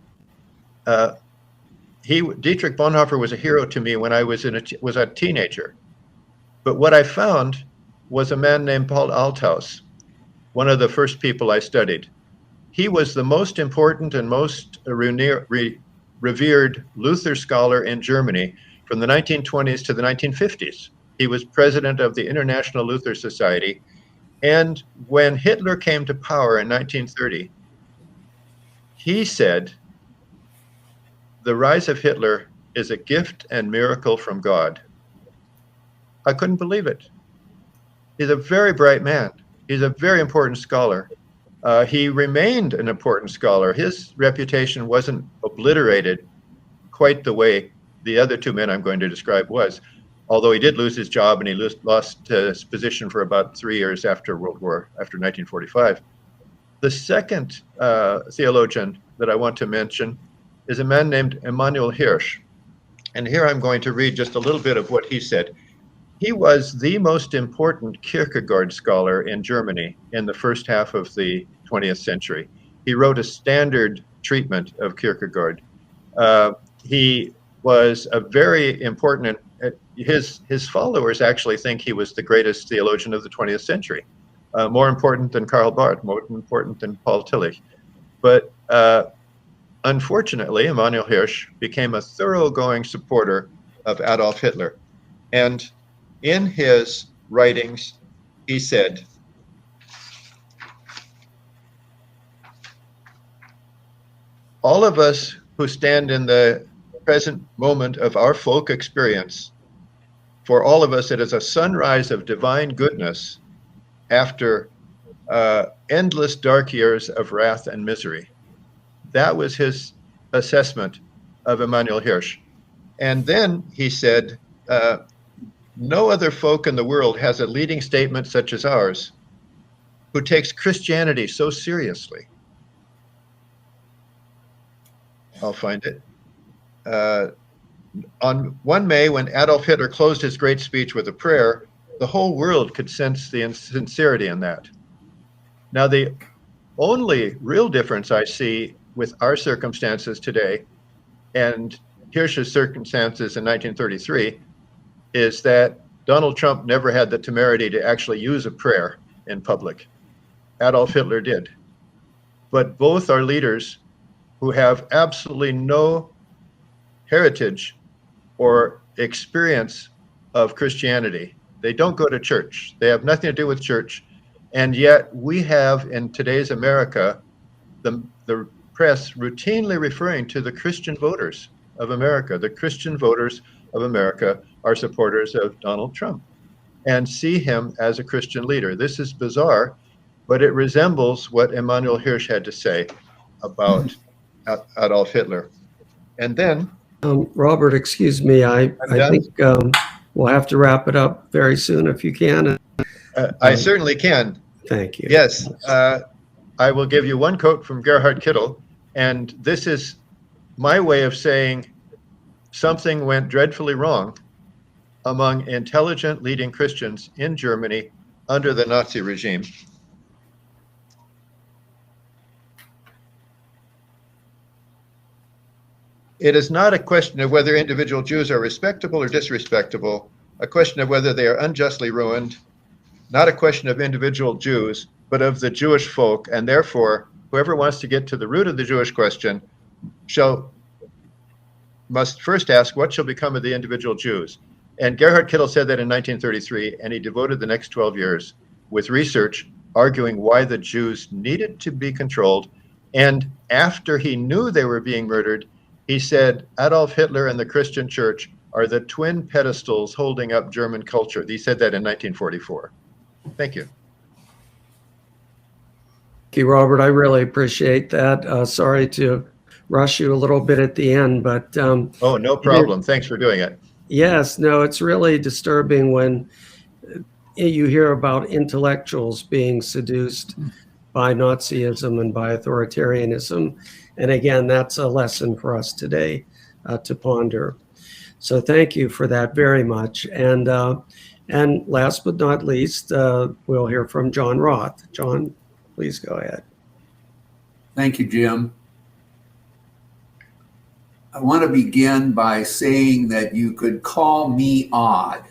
Dietrich Bonhoeffer was a hero to me when I was a teenager, but what I found was a man named Paul Althaus, one of the first people I studied. He was the most important and most revered Luther scholar in Germany from the 1920s to the 1950s. He was president of the International Luther Society. And when Hitler came to power in 1930, he said, "The rise of Hitler is a gift and miracle from God." I couldn't believe it. He's a very bright man. He's a very important scholar. He remained an important scholar. His reputation wasn't obliterated quite the way the other two men I'm going to describe was, although he did lose his job and he lost his position for about 3 years after 1945. The second theologian that I want to mention is a man named Emanuel Hirsch. And here I'm going to read just a little bit of what he said. He was the most important Kierkegaard scholar in Germany in the first half of the 20th century. He wrote a standard treatment of Kierkegaard. He was a very important, his followers actually think he was the greatest theologian of the 20th century, more important than Karl Barth, more important than Paul Tillich. But unfortunately, Emanuel Hirsch became a thoroughgoing supporter of Adolf Hitler. And in his writings, he said, "All of us who stand in the present moment of our folk experience, for all of us it is a sunrise of divine goodness after endless dark years of wrath and misery." That was his assessment of Emanuel Hirsch. And then he said, "No other folk in the world has a leading statement such as ours, who takes Christianity so seriously." I'll find it. On 1 May, when Adolf Hitler closed his great speech with a prayer, the whole world could sense the sincerity in that. Now, the only real difference I see with our circumstances today and Hirsch's circumstances in 1933 is that Donald Trump never had the temerity to actually use a prayer in public. Adolf Hitler did. But both are leaders who have absolutely no heritage or experience of Christianity. They don't go to church. They have nothing to do with church. And yet we have in today's America, the press routinely referring to the Christian voters of America. The Christian voters of America are supporters of Donald Trump and see him as a Christian leader. This is bizarre, but it resembles what Emanuel Hirsch had to say about Adolf Hitler. And then Robert, excuse me, I think we'll have to wrap it up very soon if you can. I certainly can. Thank you. Yes, I will give you one quote from Gerhard Kittel, and this is my way of saying something went dreadfully wrong among intelligent leading Christians in Germany under the Nazi regime. It is not a question of whether individual Jews are respectable or disrespectable, a question of whether they are unjustly ruined, not a question of individual Jews, but of the Jewish folk, and therefore, whoever wants to get to the root of the Jewish question must first ask, what shall become of the individual Jews? And Gerhard Kittel said that in 1933, and he devoted the next 12 years with research arguing why the Jews needed to be controlled. And after he knew they were being murdered, he said Adolf Hitler and the Christian church are the twin pedestals holding up German culture. He said that in 1944. Thank you. Thank you, Robert. I really appreciate that. Sorry to rush you a little bit at the end, but oh, no problem. Thanks for doing it. Yes, no, it's really disturbing when you hear about intellectuals being seduced by Nazism and by authoritarianism. And again, that's a lesson for us today to ponder. So thank you for that very much. And last but not least, we'll hear from John Roth. John, please go ahead. Thank you, Jim. I want to begin by saying that you could call me odd.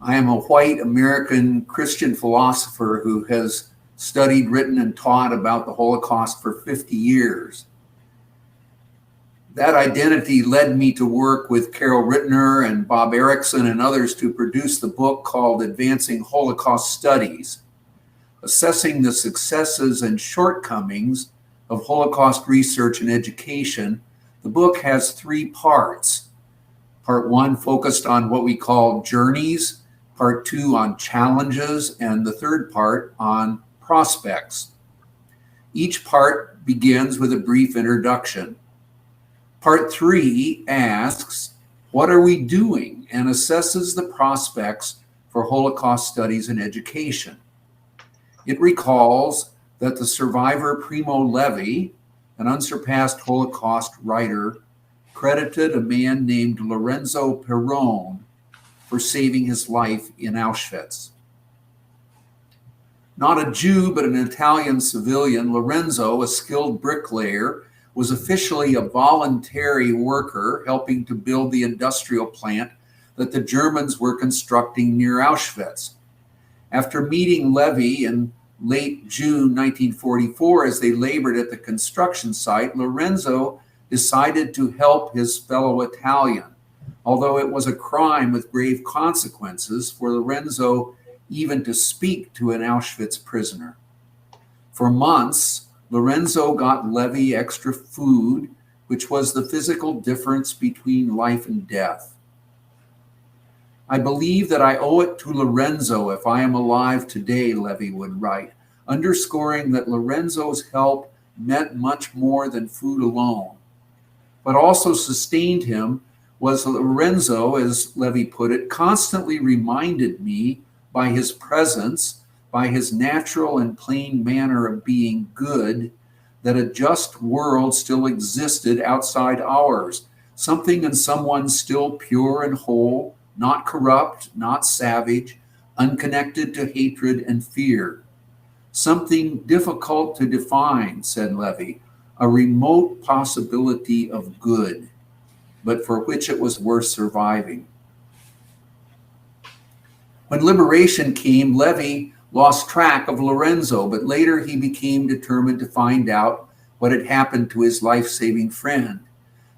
I am a white American Christian philosopher who has studied, written, and taught about the Holocaust for 50 years. That identity led me to work with Carol Rittner and Bob Ericksen and others to produce the book called Advancing Holocaust Studies, assessing the successes and shortcomings of Holocaust research and education. The book has 3 parts. Part 1 focused on what we call journeys, part 2 on challenges, and the third part on prospects. Each part begins with a brief introduction. Part 3 asks, what are we doing, and assesses the prospects for Holocaust studies and education. It recalls that the survivor Primo Levi, an unsurpassed Holocaust writer, credited a man named Lorenzo Perrone for saving his life in Auschwitz. Not a Jew, but an Italian civilian, Lorenzo, a skilled bricklayer, was officially a voluntary worker helping to build the industrial plant that the Germans were constructing near Auschwitz. After meeting Levi in late June 1944, as they labored at the construction site, Lorenzo decided to help his fellow Italian, although it was a crime with grave consequences for Lorenzo even to speak to an Auschwitz prisoner. For months, Lorenzo got Levi extra food, which was the physical difference between life and death. I believe that I owe it to Lorenzo if I am alive today, Levi would write, underscoring that Lorenzo's help meant much more than food alone. What also sustained him was Lorenzo, as Levi put it, constantly reminded me by his presence, by his natural and plain manner of being good, that a just world still existed outside ours, something and someone still pure and whole, not corrupt, not savage, unconnected to hatred and fear. Something difficult to define, said Levy, a remote possibility of good, but for which it was worth surviving. When liberation came, Levy lost track of Lorenzo, but later he became determined to find out what had happened to his life-saving friend.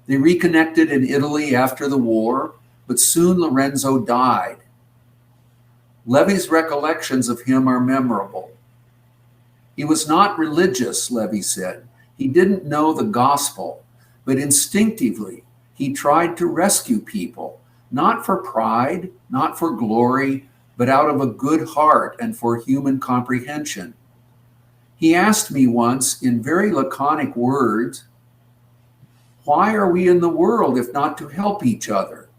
They reconnected in Italy after the war, but soon Lorenzo died. Levy's recollections of him are memorable. He was not religious, Levy said. He didn't know the gospel, but instinctively he tried to rescue people, not for pride, not for glory, but out of a good heart and for human comprehension. He asked me once in very laconic words, "Why are we in the world if not to help each other?"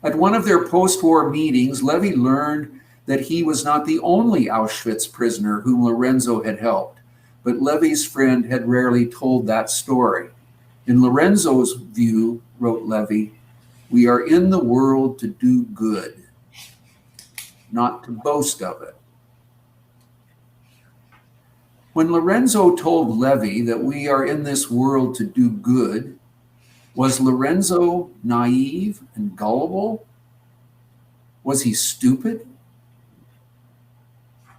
At one of their post-war meetings, Levy learned that he was not the only Auschwitz prisoner whom Lorenzo had helped, but Levy's friend had rarely told that story. In Lorenzo's view, wrote Levy, we are in the world to do good, not to boast of it. When Lorenzo told Levy that we are in this world to do good, was Lorenzo naive and gullible? Was he stupid?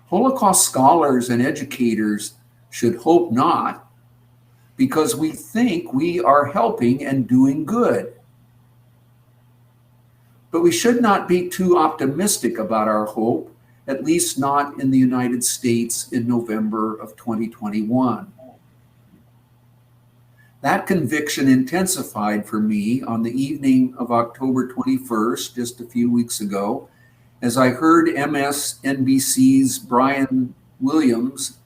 Holocaust scholars and educators should hope not, because we think we are helping and doing good. But we should not be too optimistic about our hope, at least not in the United States in November of 2021. That conviction intensified for me on the evening of October 21st, just a few weeks ago, as I heard MSNBC's Brian Williams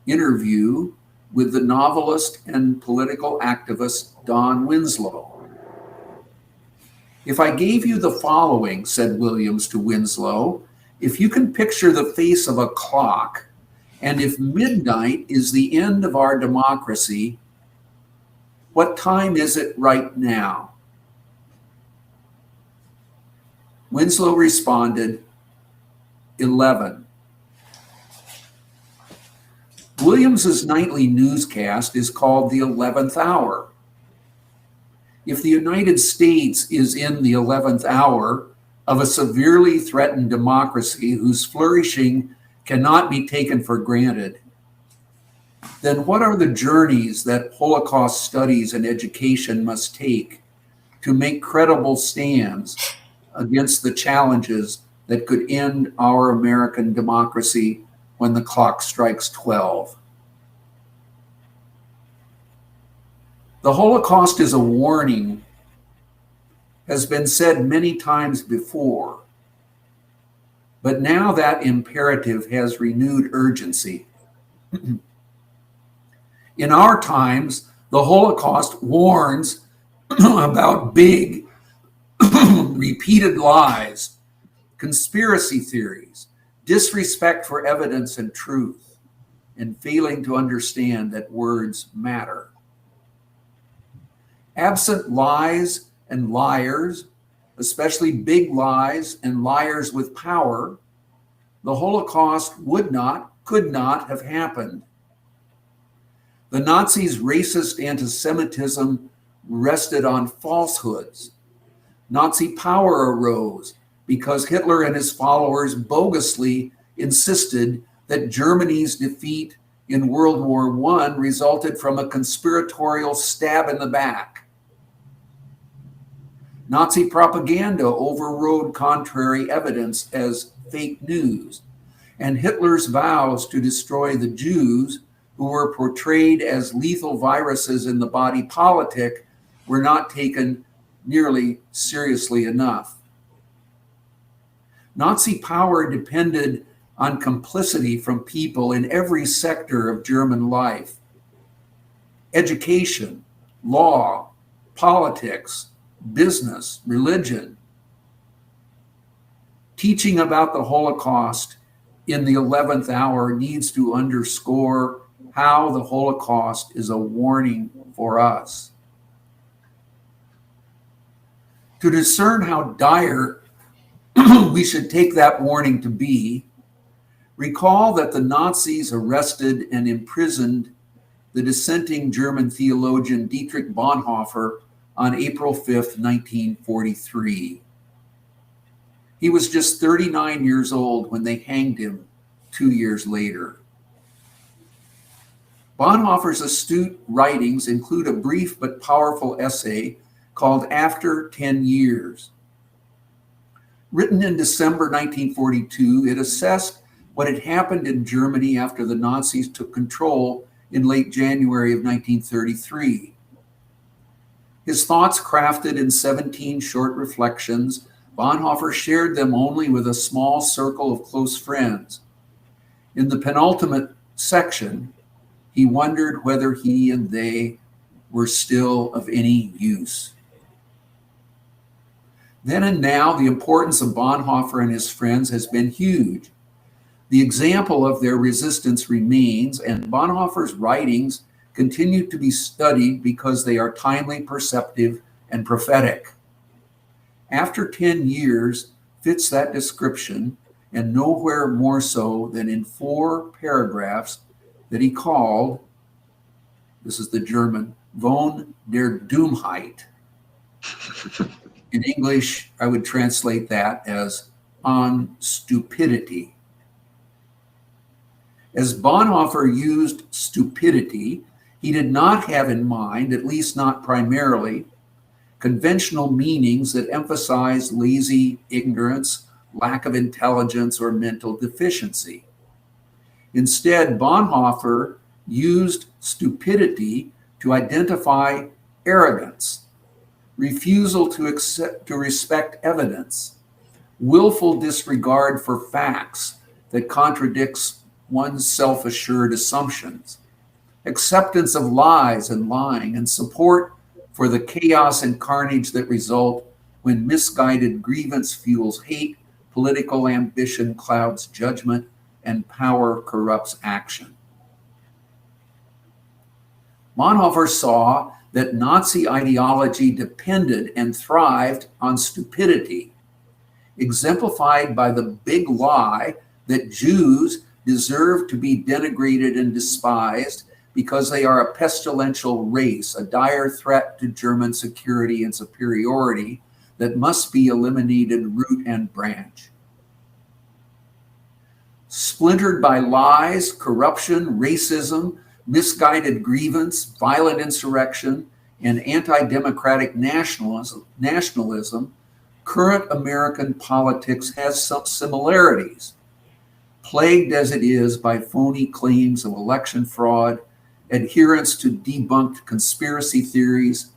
interview with the novelist and political activist Don Winslow. If I gave you the following, said Williams to Winslow, if you can picture the face of a clock, and if midnight is the end of our democracy, what time is it right now? Winslow responded, 11. Williams's nightly newscast is called the 11th hour. If the United States is in the 11th hour of a severely threatened democracy whose flourishing cannot be taken for granted, then what are the journeys that Holocaust studies and education must take to make credible stands against the challenges that could end our American democracy when the clock strikes 12? The Holocaust is a warning, has been said many times before, but now that imperative has renewed urgency. In our times, the Holocaust warns about big, repeated lies, conspiracy theories, disrespect for evidence and truth, and failing to understand that words matter. Absent lies and liars, especially big lies and liars with power, the Holocaust could not have happened. The Nazis' racist anti-Semitism rested on falsehoods. Nazi power arose because Hitler and his followers bogusly insisted that Germany's defeat in World War I resulted from a conspiratorial stab in the back. Nazi propaganda overrode contrary evidence as fake news, and Hitler's vows to destroy the Jews, who were portrayed as lethal viruses in the body politic, were not taken nearly seriously enough. Nazi power depended on complicity from people in every sector of German life: education, law, politics, business, religion. Teaching about the Holocaust in the 11th hour needs to underscore how the Holocaust is a warning for us. To discern how dire we should take that warning to be, Recall that the Nazis arrested and imprisoned the dissenting German theologian Dietrich Bonhoeffer on April 5th, 1943. He was just 39 years old when they hanged him 2 years later. Bonhoeffer's astute writings include a brief but powerful essay called After 10 Years. Written in December 1942, it assessed what had happened in Germany after the Nazis took control in late January of 1933. His thoughts, crafted in 17 short reflections, Bonhoeffer shared them only with a small circle of close friends. In the penultimate section, he wondered whether he and they were still of any use. Then and now, the importance of Bonhoeffer and his friends has been huge. The example of their resistance remains, and Bonhoeffer's writings continue to be studied because they are timely, perceptive, and prophetic. After 10 years fits that description, and nowhere more so than in 4 paragraphs that he called, this is the German, von der Dummheit. In English, I would translate that as on stupidity. As Bonhoeffer used stupidity, he did not have in mind, at least not primarily, conventional meanings that emphasize lazy ignorance, lack of intelligence, or mental deficiency. Instead, Bonhoeffer used stupidity to identify arrogance, refusal to respect evidence, willful disregard for facts that contradicts one's self-assured assumptions, acceptance of lies and lying, and support for the chaos and carnage that result when misguided grievance fuels hate, political ambition clouds judgment, and power corrupts action. Bonhoeffer saw that Nazi ideology depended and thrived on stupidity, exemplified by the big lie that Jews deserve to be denigrated and despised because they are a pestilential race, a dire threat to German security and superiority that must be eliminated root and branch. Splintered by lies, corruption, racism, misguided grievance, violent insurrection, and anti-democratic nationalism, current American politics has some similarities. Plagued as it is by phony claims of election fraud, adherence to debunked conspiracy theories,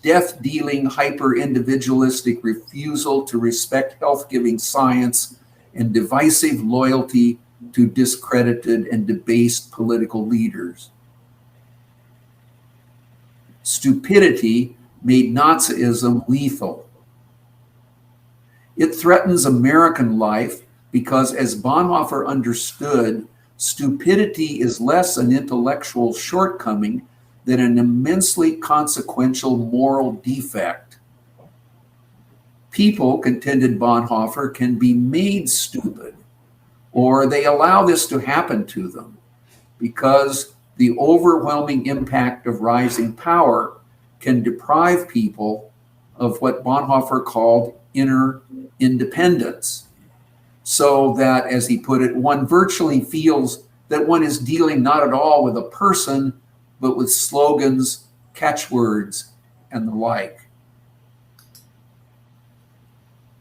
death-dealing, hyper-individualistic refusal to respect health-giving science, and divisive loyalty to discredited and debased political leaders. Stupidity made Nazism lethal. It threatens American life because, as Bonhoeffer understood, stupidity is less an intellectual shortcoming than an immensely consequential moral defect. People, contended Bonhoeffer, can be made stupid, or they allow this to happen to them, because the overwhelming impact of rising power can deprive people of what Bonhoeffer called inner independence. So that, as he put it, one virtually feels that one is dealing not at all with a person, but with slogans, catchwords, and the like.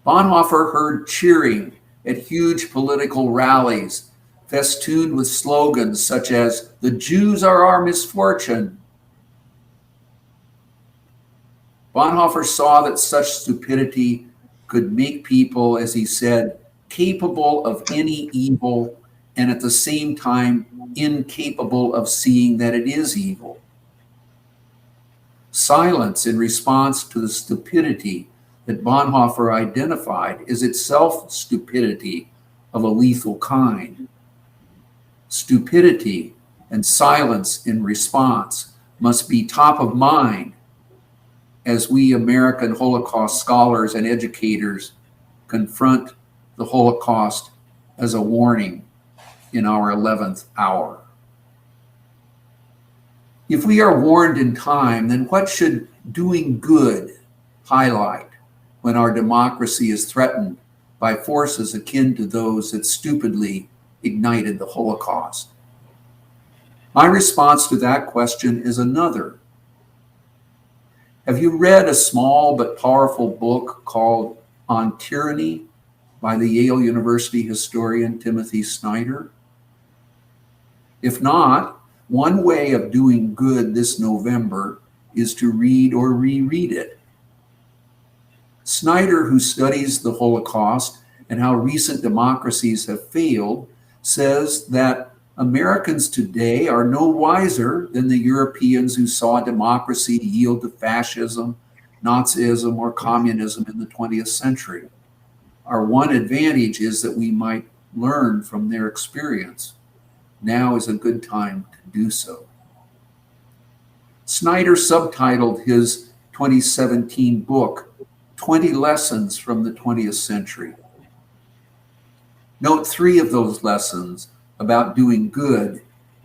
Bonhoeffer heard cheering at huge political rallies, festooned with slogans such as, "The Jews are our misfortune." Bonhoeffer saw that such stupidity could make people, as he said, capable of any evil, and at the same time incapable of seeing that it is evil. Silence in response to the stupidity that Bonhoeffer identified is itself stupidity of a lethal kind. Stupidity and silence in response must be top of mind as we American Holocaust scholars and educators confront the Holocaust as a warning in our 11th hour. If we are warned in time, then what should doing good highlight when our democracy is threatened by forces akin to those that stupidly ignited the Holocaust? My response to that question is another. Have you read a small but powerful book called On Tyranny by the Yale University historian Timothy Snyder? If not, one way of doing good this November is to read or reread it. Snyder, who studies the Holocaust and how recent democracies have failed, says that Americans today are no wiser than the Europeans who saw democracy yield to fascism, Nazism, or communism in the 20th century. Our one advantage is that we might learn from their experience. Now is a good time to do so. Snyder subtitled his 2017 book, 20 Lessons from the 20th Century. Note 3 of those lessons about doing good,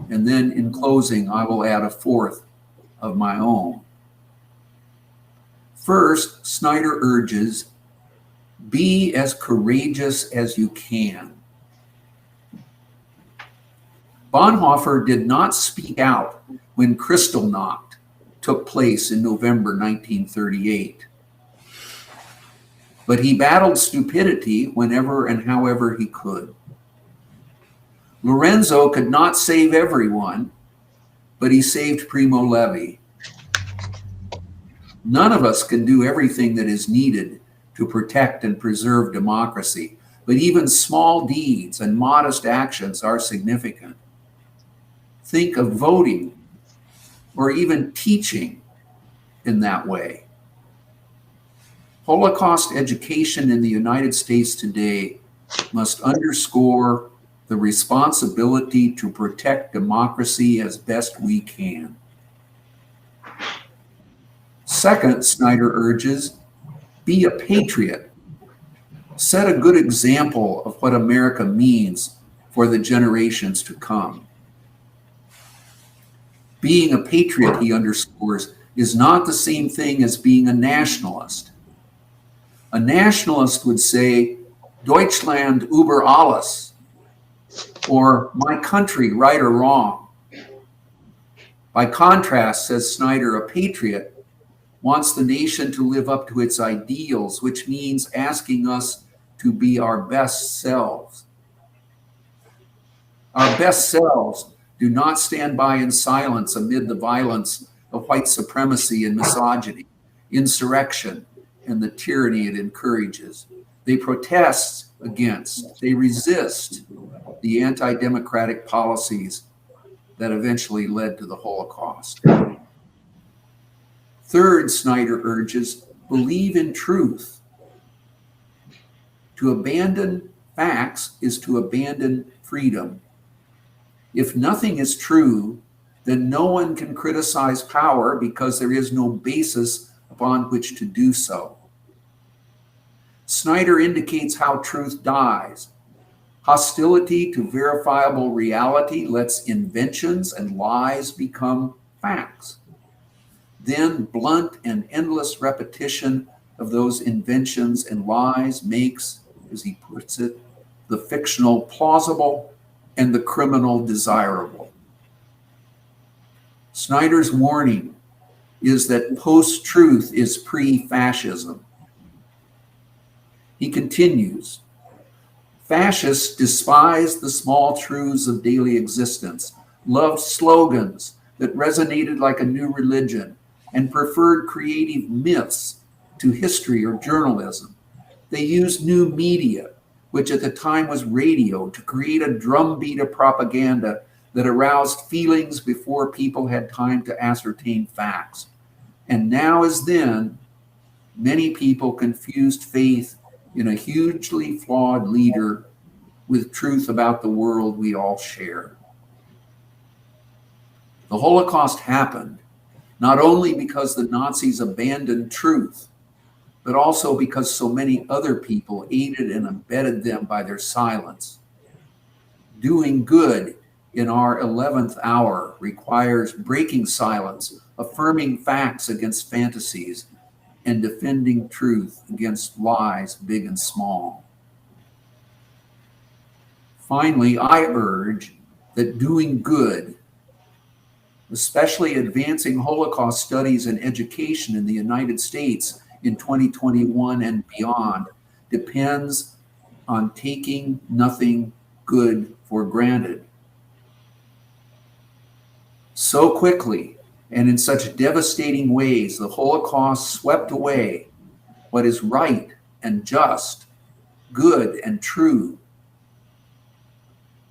and then in closing, I will add a 4th of my own. First, Snyder urges, be as courageous as you can. Bonhoeffer did not speak out when Kristallnacht took place in November 1938. But he battled stupidity whenever and however he could. Lorenzo could not save everyone, but he saved Primo Levi. None of us can do everything that is needed to protect and preserve democracy, but even small deeds and modest actions are significant. Think of voting or even teaching in that way. Holocaust education in the United States today must underscore the responsibility to protect democracy as best we can. Second, Snyder urges, be a patriot. Set a good example of what America means for the generations to come. Being a patriot, he underscores, is not the same thing as being a nationalist. A nationalist would say, Deutschland über alles, or my country, right or wrong. By contrast, says Snyder, a patriot wants the nation to live up to its ideals, which means asking us to be our best selves. Our best selves do not stand by in silence amid the violence of white supremacy and misogyny, insurrection, and the tyranny it encourages. They protest against, they resist the anti-democratic policies that eventually led to the Holocaust. Third, Snyder urges, believe in truth. To abandon facts is to abandon freedom. If nothing is true, then no one can criticize power because there is no basis upon which to do so. Snyder indicates how truth dies. Hostility to verifiable reality lets inventions and lies become facts. Then blunt and endless repetition of those inventions and lies makes, as he puts it, the fictional plausible and the criminal desirable. Snyder's warning is that post-truth is pre-fascism. He continues, fascists despised the small truths of daily existence, loved slogans that resonated like a new religion, and preferred creative myths to history or journalism. They used new media, which at the time was radio, to create a drumbeat of propaganda that aroused feelings before people had time to ascertain facts. And now as then, many people confused faith in a hugely flawed leader with truth about the world we all share. The Holocaust happened not only because the Nazis abandoned truth, but also because so many other people aided and abetted them by their silence. Doing good in our 11th hour requires breaking silence, affirming facts against fantasies, and defending truth against lies, big and small. Finally, I urge that doing good, especially advancing Holocaust studies and education in the United States in 2021 and beyond, depends on taking nothing good for granted. So quickly and in such devastating ways, the Holocaust swept away what is right and just, good and true.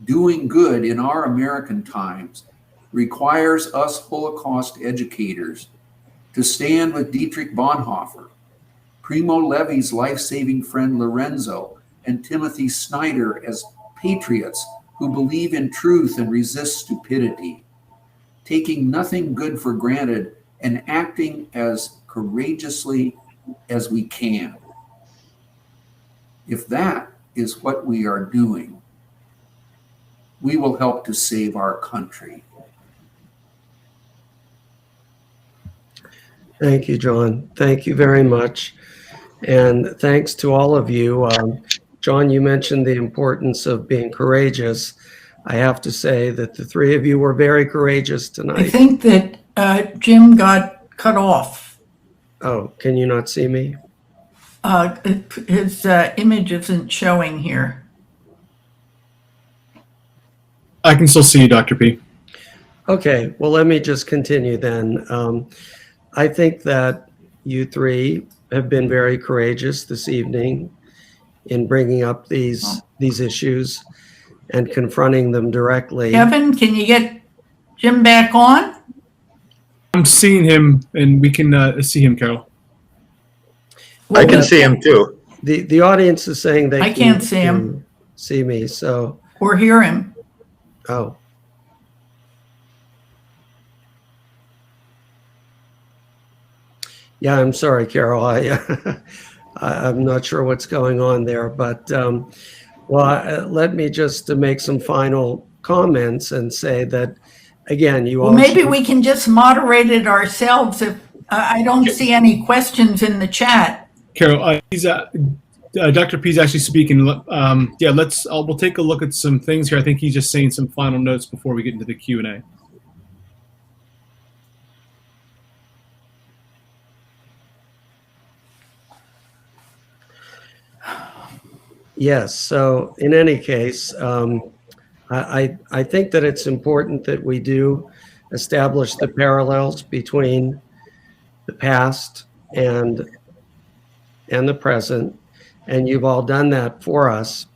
Doing good in our American times requires us Holocaust educators to stand with Dietrich Bonhoeffer, Primo Levi's life-saving friend Lorenzo, and Timothy Snyder as patriots who believe in truth and resist stupidity, taking nothing good for granted and acting as courageously as we can. If that is what we are doing, we will help to save our country. Thank you, John. Thank you very much. And thanks to all of you. John, you mentioned the importance of being courageous. I have to say that the three of you were very courageous tonight. I think that Jim got cut off. Oh, can you not see me? His image isn't showing here. I can still see you, Dr. P. Okay, well, let me just continue then. I think that you three have been very courageous this evening in bringing up these issues and confronting them directly. Kevin, can you get Jim back on? I'm seeing him, and we can see him, Carol. I can see him too. The audience is saying they I can't see him. See me, so. Or hear him. Oh. Yeah, I'm sorry, Carol. I'm not sure what's going on there, but let me just make some final comments and say that, again, you all. Well, maybe we can just moderate it ourselves. If I don't see any questions in the chat. Carol, Dr. P is actually speaking. Yeah, we'll take a look at some things here. I think he's just saying some final notes before we get into the Q&A. Yes. So in any case, I think that it's important that we do establish the parallels between the past and the present, and you've all done that for us.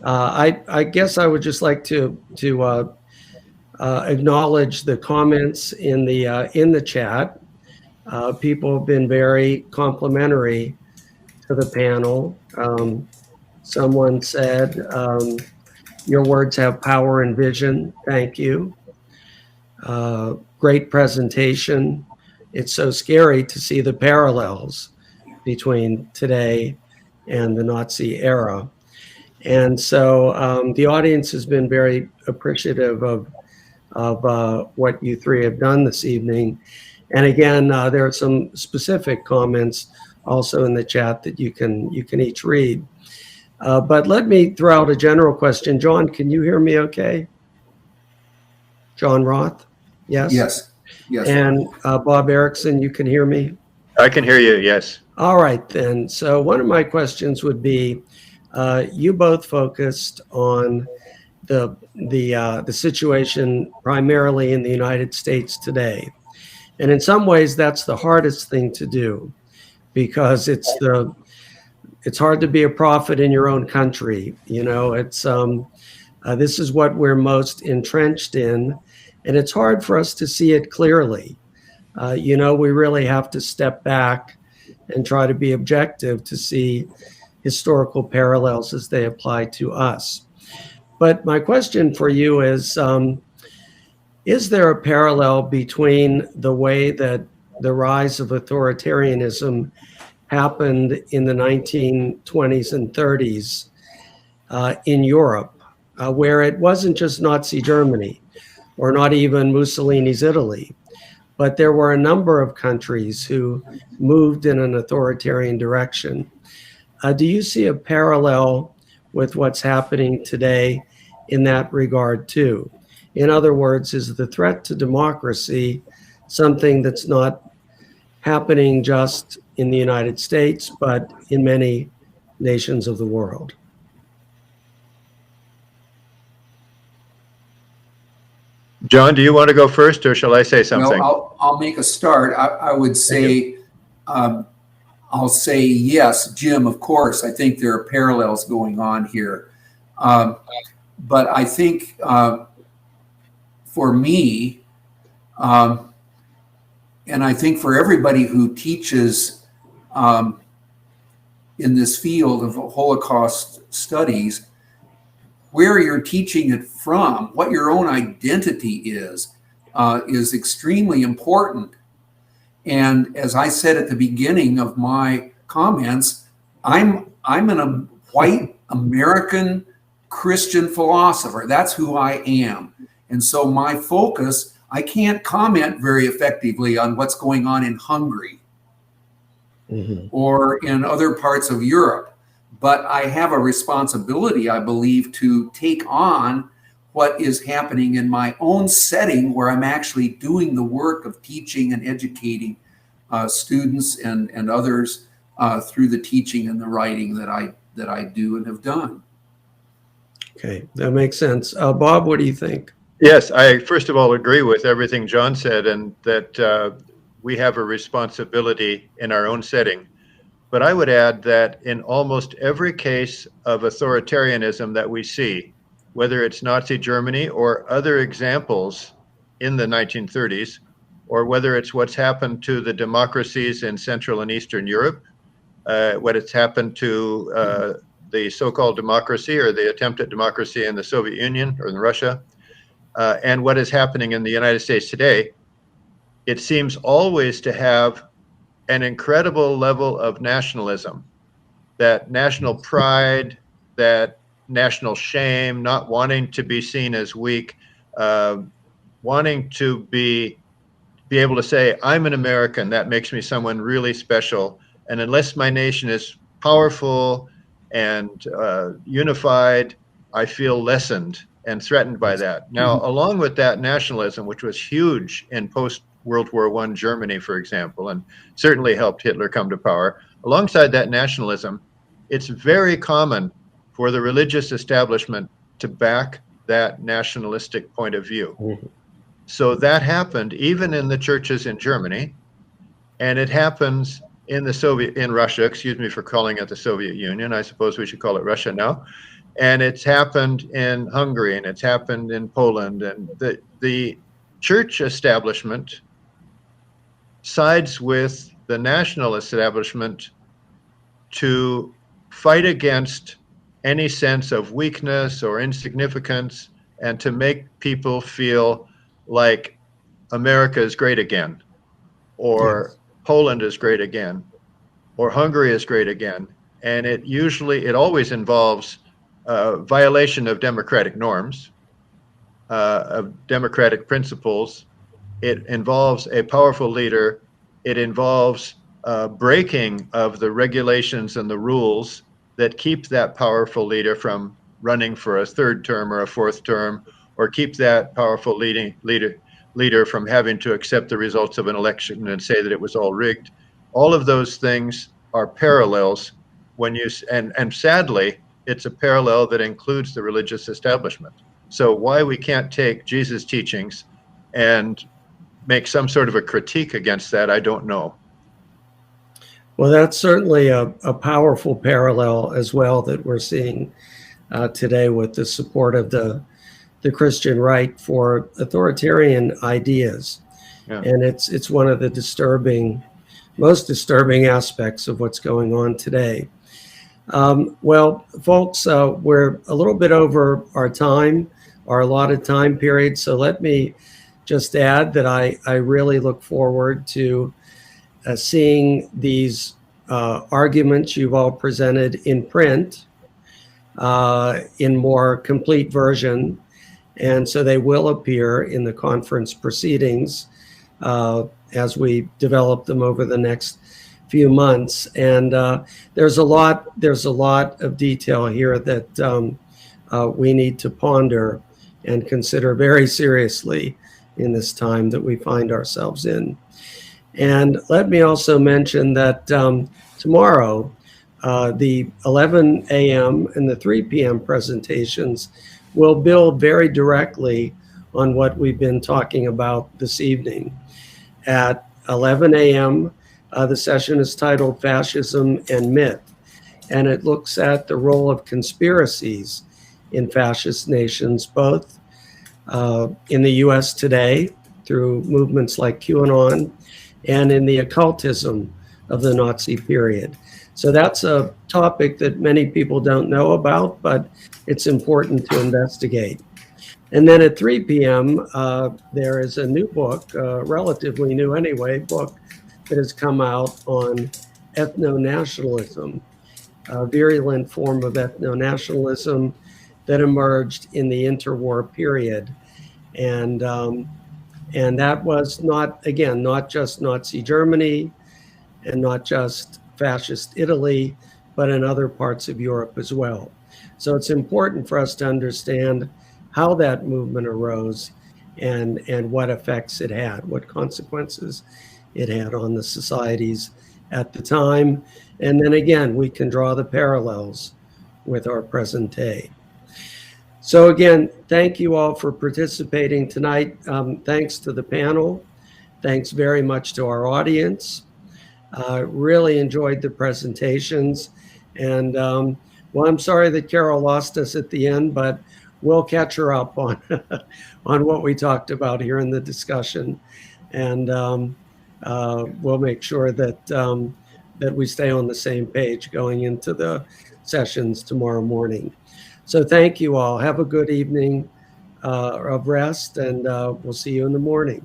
I guess I would just like to acknowledge the comments in the chat. People have been very complimentary to the panel. Someone said, your words have power and vision. Thank you. Great presentation. It's so scary to see the parallels between today and the Nazi era. And so the audience has been very appreciative of what you three have done this evening. And again, there are some specific comments also in the chat that you can each read. But let me throw out a general question. John, can you hear me okay? John Roth? Yes? Yes. Yes. And Bob Ericksen, you can hear me? I can hear you, yes. All right, then. So one of my questions would be, you both focused on the situation primarily in the United States today. And in some ways, that's the hardest thing to do, because it's hard to be a prophet in your own country. You know, this is what we're most entrenched in, and it's hard for us to see it clearly. We really have to step back and try to be objective to see historical parallels as they apply to us. But my question for you is there a parallel between the way that the rise of authoritarianism happened in the 1920s and 30s in Europe, where it wasn't just Nazi Germany or not even Mussolini's Italy, but there were a number of countries who moved in an authoritarian direction. Do you see a parallel with what's happening today in that regard too? In other words, is the threat to democracy something that's not happening just in the United States, but in many nations of the world? John, do you want to go first, or shall I say something? Well, I'll make a start. I would say, I'll say yes, Jim, of course. I think there are parallels going on here. But I think for me, and I think for everybody who teaches in this field of Holocaust studies, where you're teaching it from, what your own identity is extremely important. And as I said at the beginning of my comments, I'm a white American Christian philosopher. That's who I am. And so my focus, I can't comment very effectively on what's going on in Hungary or in other parts of Europe. But I have a responsibility, I believe, to take on what is happening in my own setting where I'm actually doing the work of teaching and educating students and others through the teaching and the writing that I do and have done. Okay, that makes sense. Bob, what do you think? Yes, I first of all agree with everything John said, and that we have a responsibility in our own setting. But I would add that in almost every case of authoritarianism that we see, whether it's Nazi Germany or other examples in the 1930s, or whether it's what's happened to the democracies in Central and Eastern Europe, what has happened to the so-called democracy or the attempt at democracy in the Soviet Union or in Russia, and what is happening in the United States today, it seems always to have an incredible level of nationalism, that national pride, that national shame, not wanting to be seen as weak, wanting to be able to say, I'm an American, that makes me someone really special. And unless my nation is powerful and unified, I feel lessened and threatened by that. Now, along with that nationalism, which was huge in post-World War I Germany, for example, and certainly helped Hitler come to power, alongside that nationalism, it's very common for the religious establishment to back that nationalistic point of view. So that happened even in the churches in Germany, and it happens in Russia, excuse me for calling it the Soviet Union, I suppose we should call it Russia now. And it's happened in Hungary, and it's happened in Poland. And the church establishment sides with the national establishment to fight against any sense of weakness or insignificance, and to make people feel like America is great again, or Poland is great again, or Hungary is great again. And it always involves violation of democratic norms, of democratic principles. It involves a powerful leader. It involves breaking of the regulations and the rules that keep that powerful leader from running for a third term or a fourth term, or keep that powerful leader from having to accept the results of an election and say that it was all rigged. All of those things are parallels and sadly, it's a parallel that includes the religious establishment. So why we can't take Jesus' teachings and make some sort of a critique against that, I don't know. Well, that's certainly a powerful parallel as well that we're seeing today with the support of the Christian right for authoritarian ideas. Yeah. And it's one of the most disturbing aspects of what's going on today. Well, folks, we're a little bit over our allotted time period. So let me just add that I really look forward to seeing these arguments you've all presented in print. in more complete version. And so they will appear in the conference proceedings as we develop them over the next few months. And there's a lot of detail here that we need to ponder and consider very seriously in this time that we find ourselves in. And let me also mention that tomorrow, the 11 a.m. and the 3 p.m. presentations will build very directly on what we've been talking about this evening. At 11 a.m., the session is titled Fascism and Myth, and it looks at the role of conspiracies in fascist nations, both in the US today through movements like QAnon and in the occultism of the Nazi period. So that's a topic that many people don't know about, but it's important to investigate. And then at 3 p.m., there is a new book, relatively new anyway, book that has come out on ethno-nationalism, a virulent form of ethno-nationalism that emerged in the interwar period. And that was not just Nazi Germany and not just fascist Italy, but in other parts of Europe as well. So it's important for us to understand how that movement arose and what effects it had, what consequences it had on the societies at the time. And then again, we can draw the parallels with our present day. So again, thank you all for participating tonight. Thanks to the panel. Thanks very much to our audience. Really enjoyed the presentations. And well, I'm sorry that Carol lost us at the end, but we'll catch her up on, on what we talked about here in the discussion. And we'll make sure that, that we stay on the same page going into the sessions tomorrow morning. So thank you all. Have a good evening of rest, and we'll see you in the morning.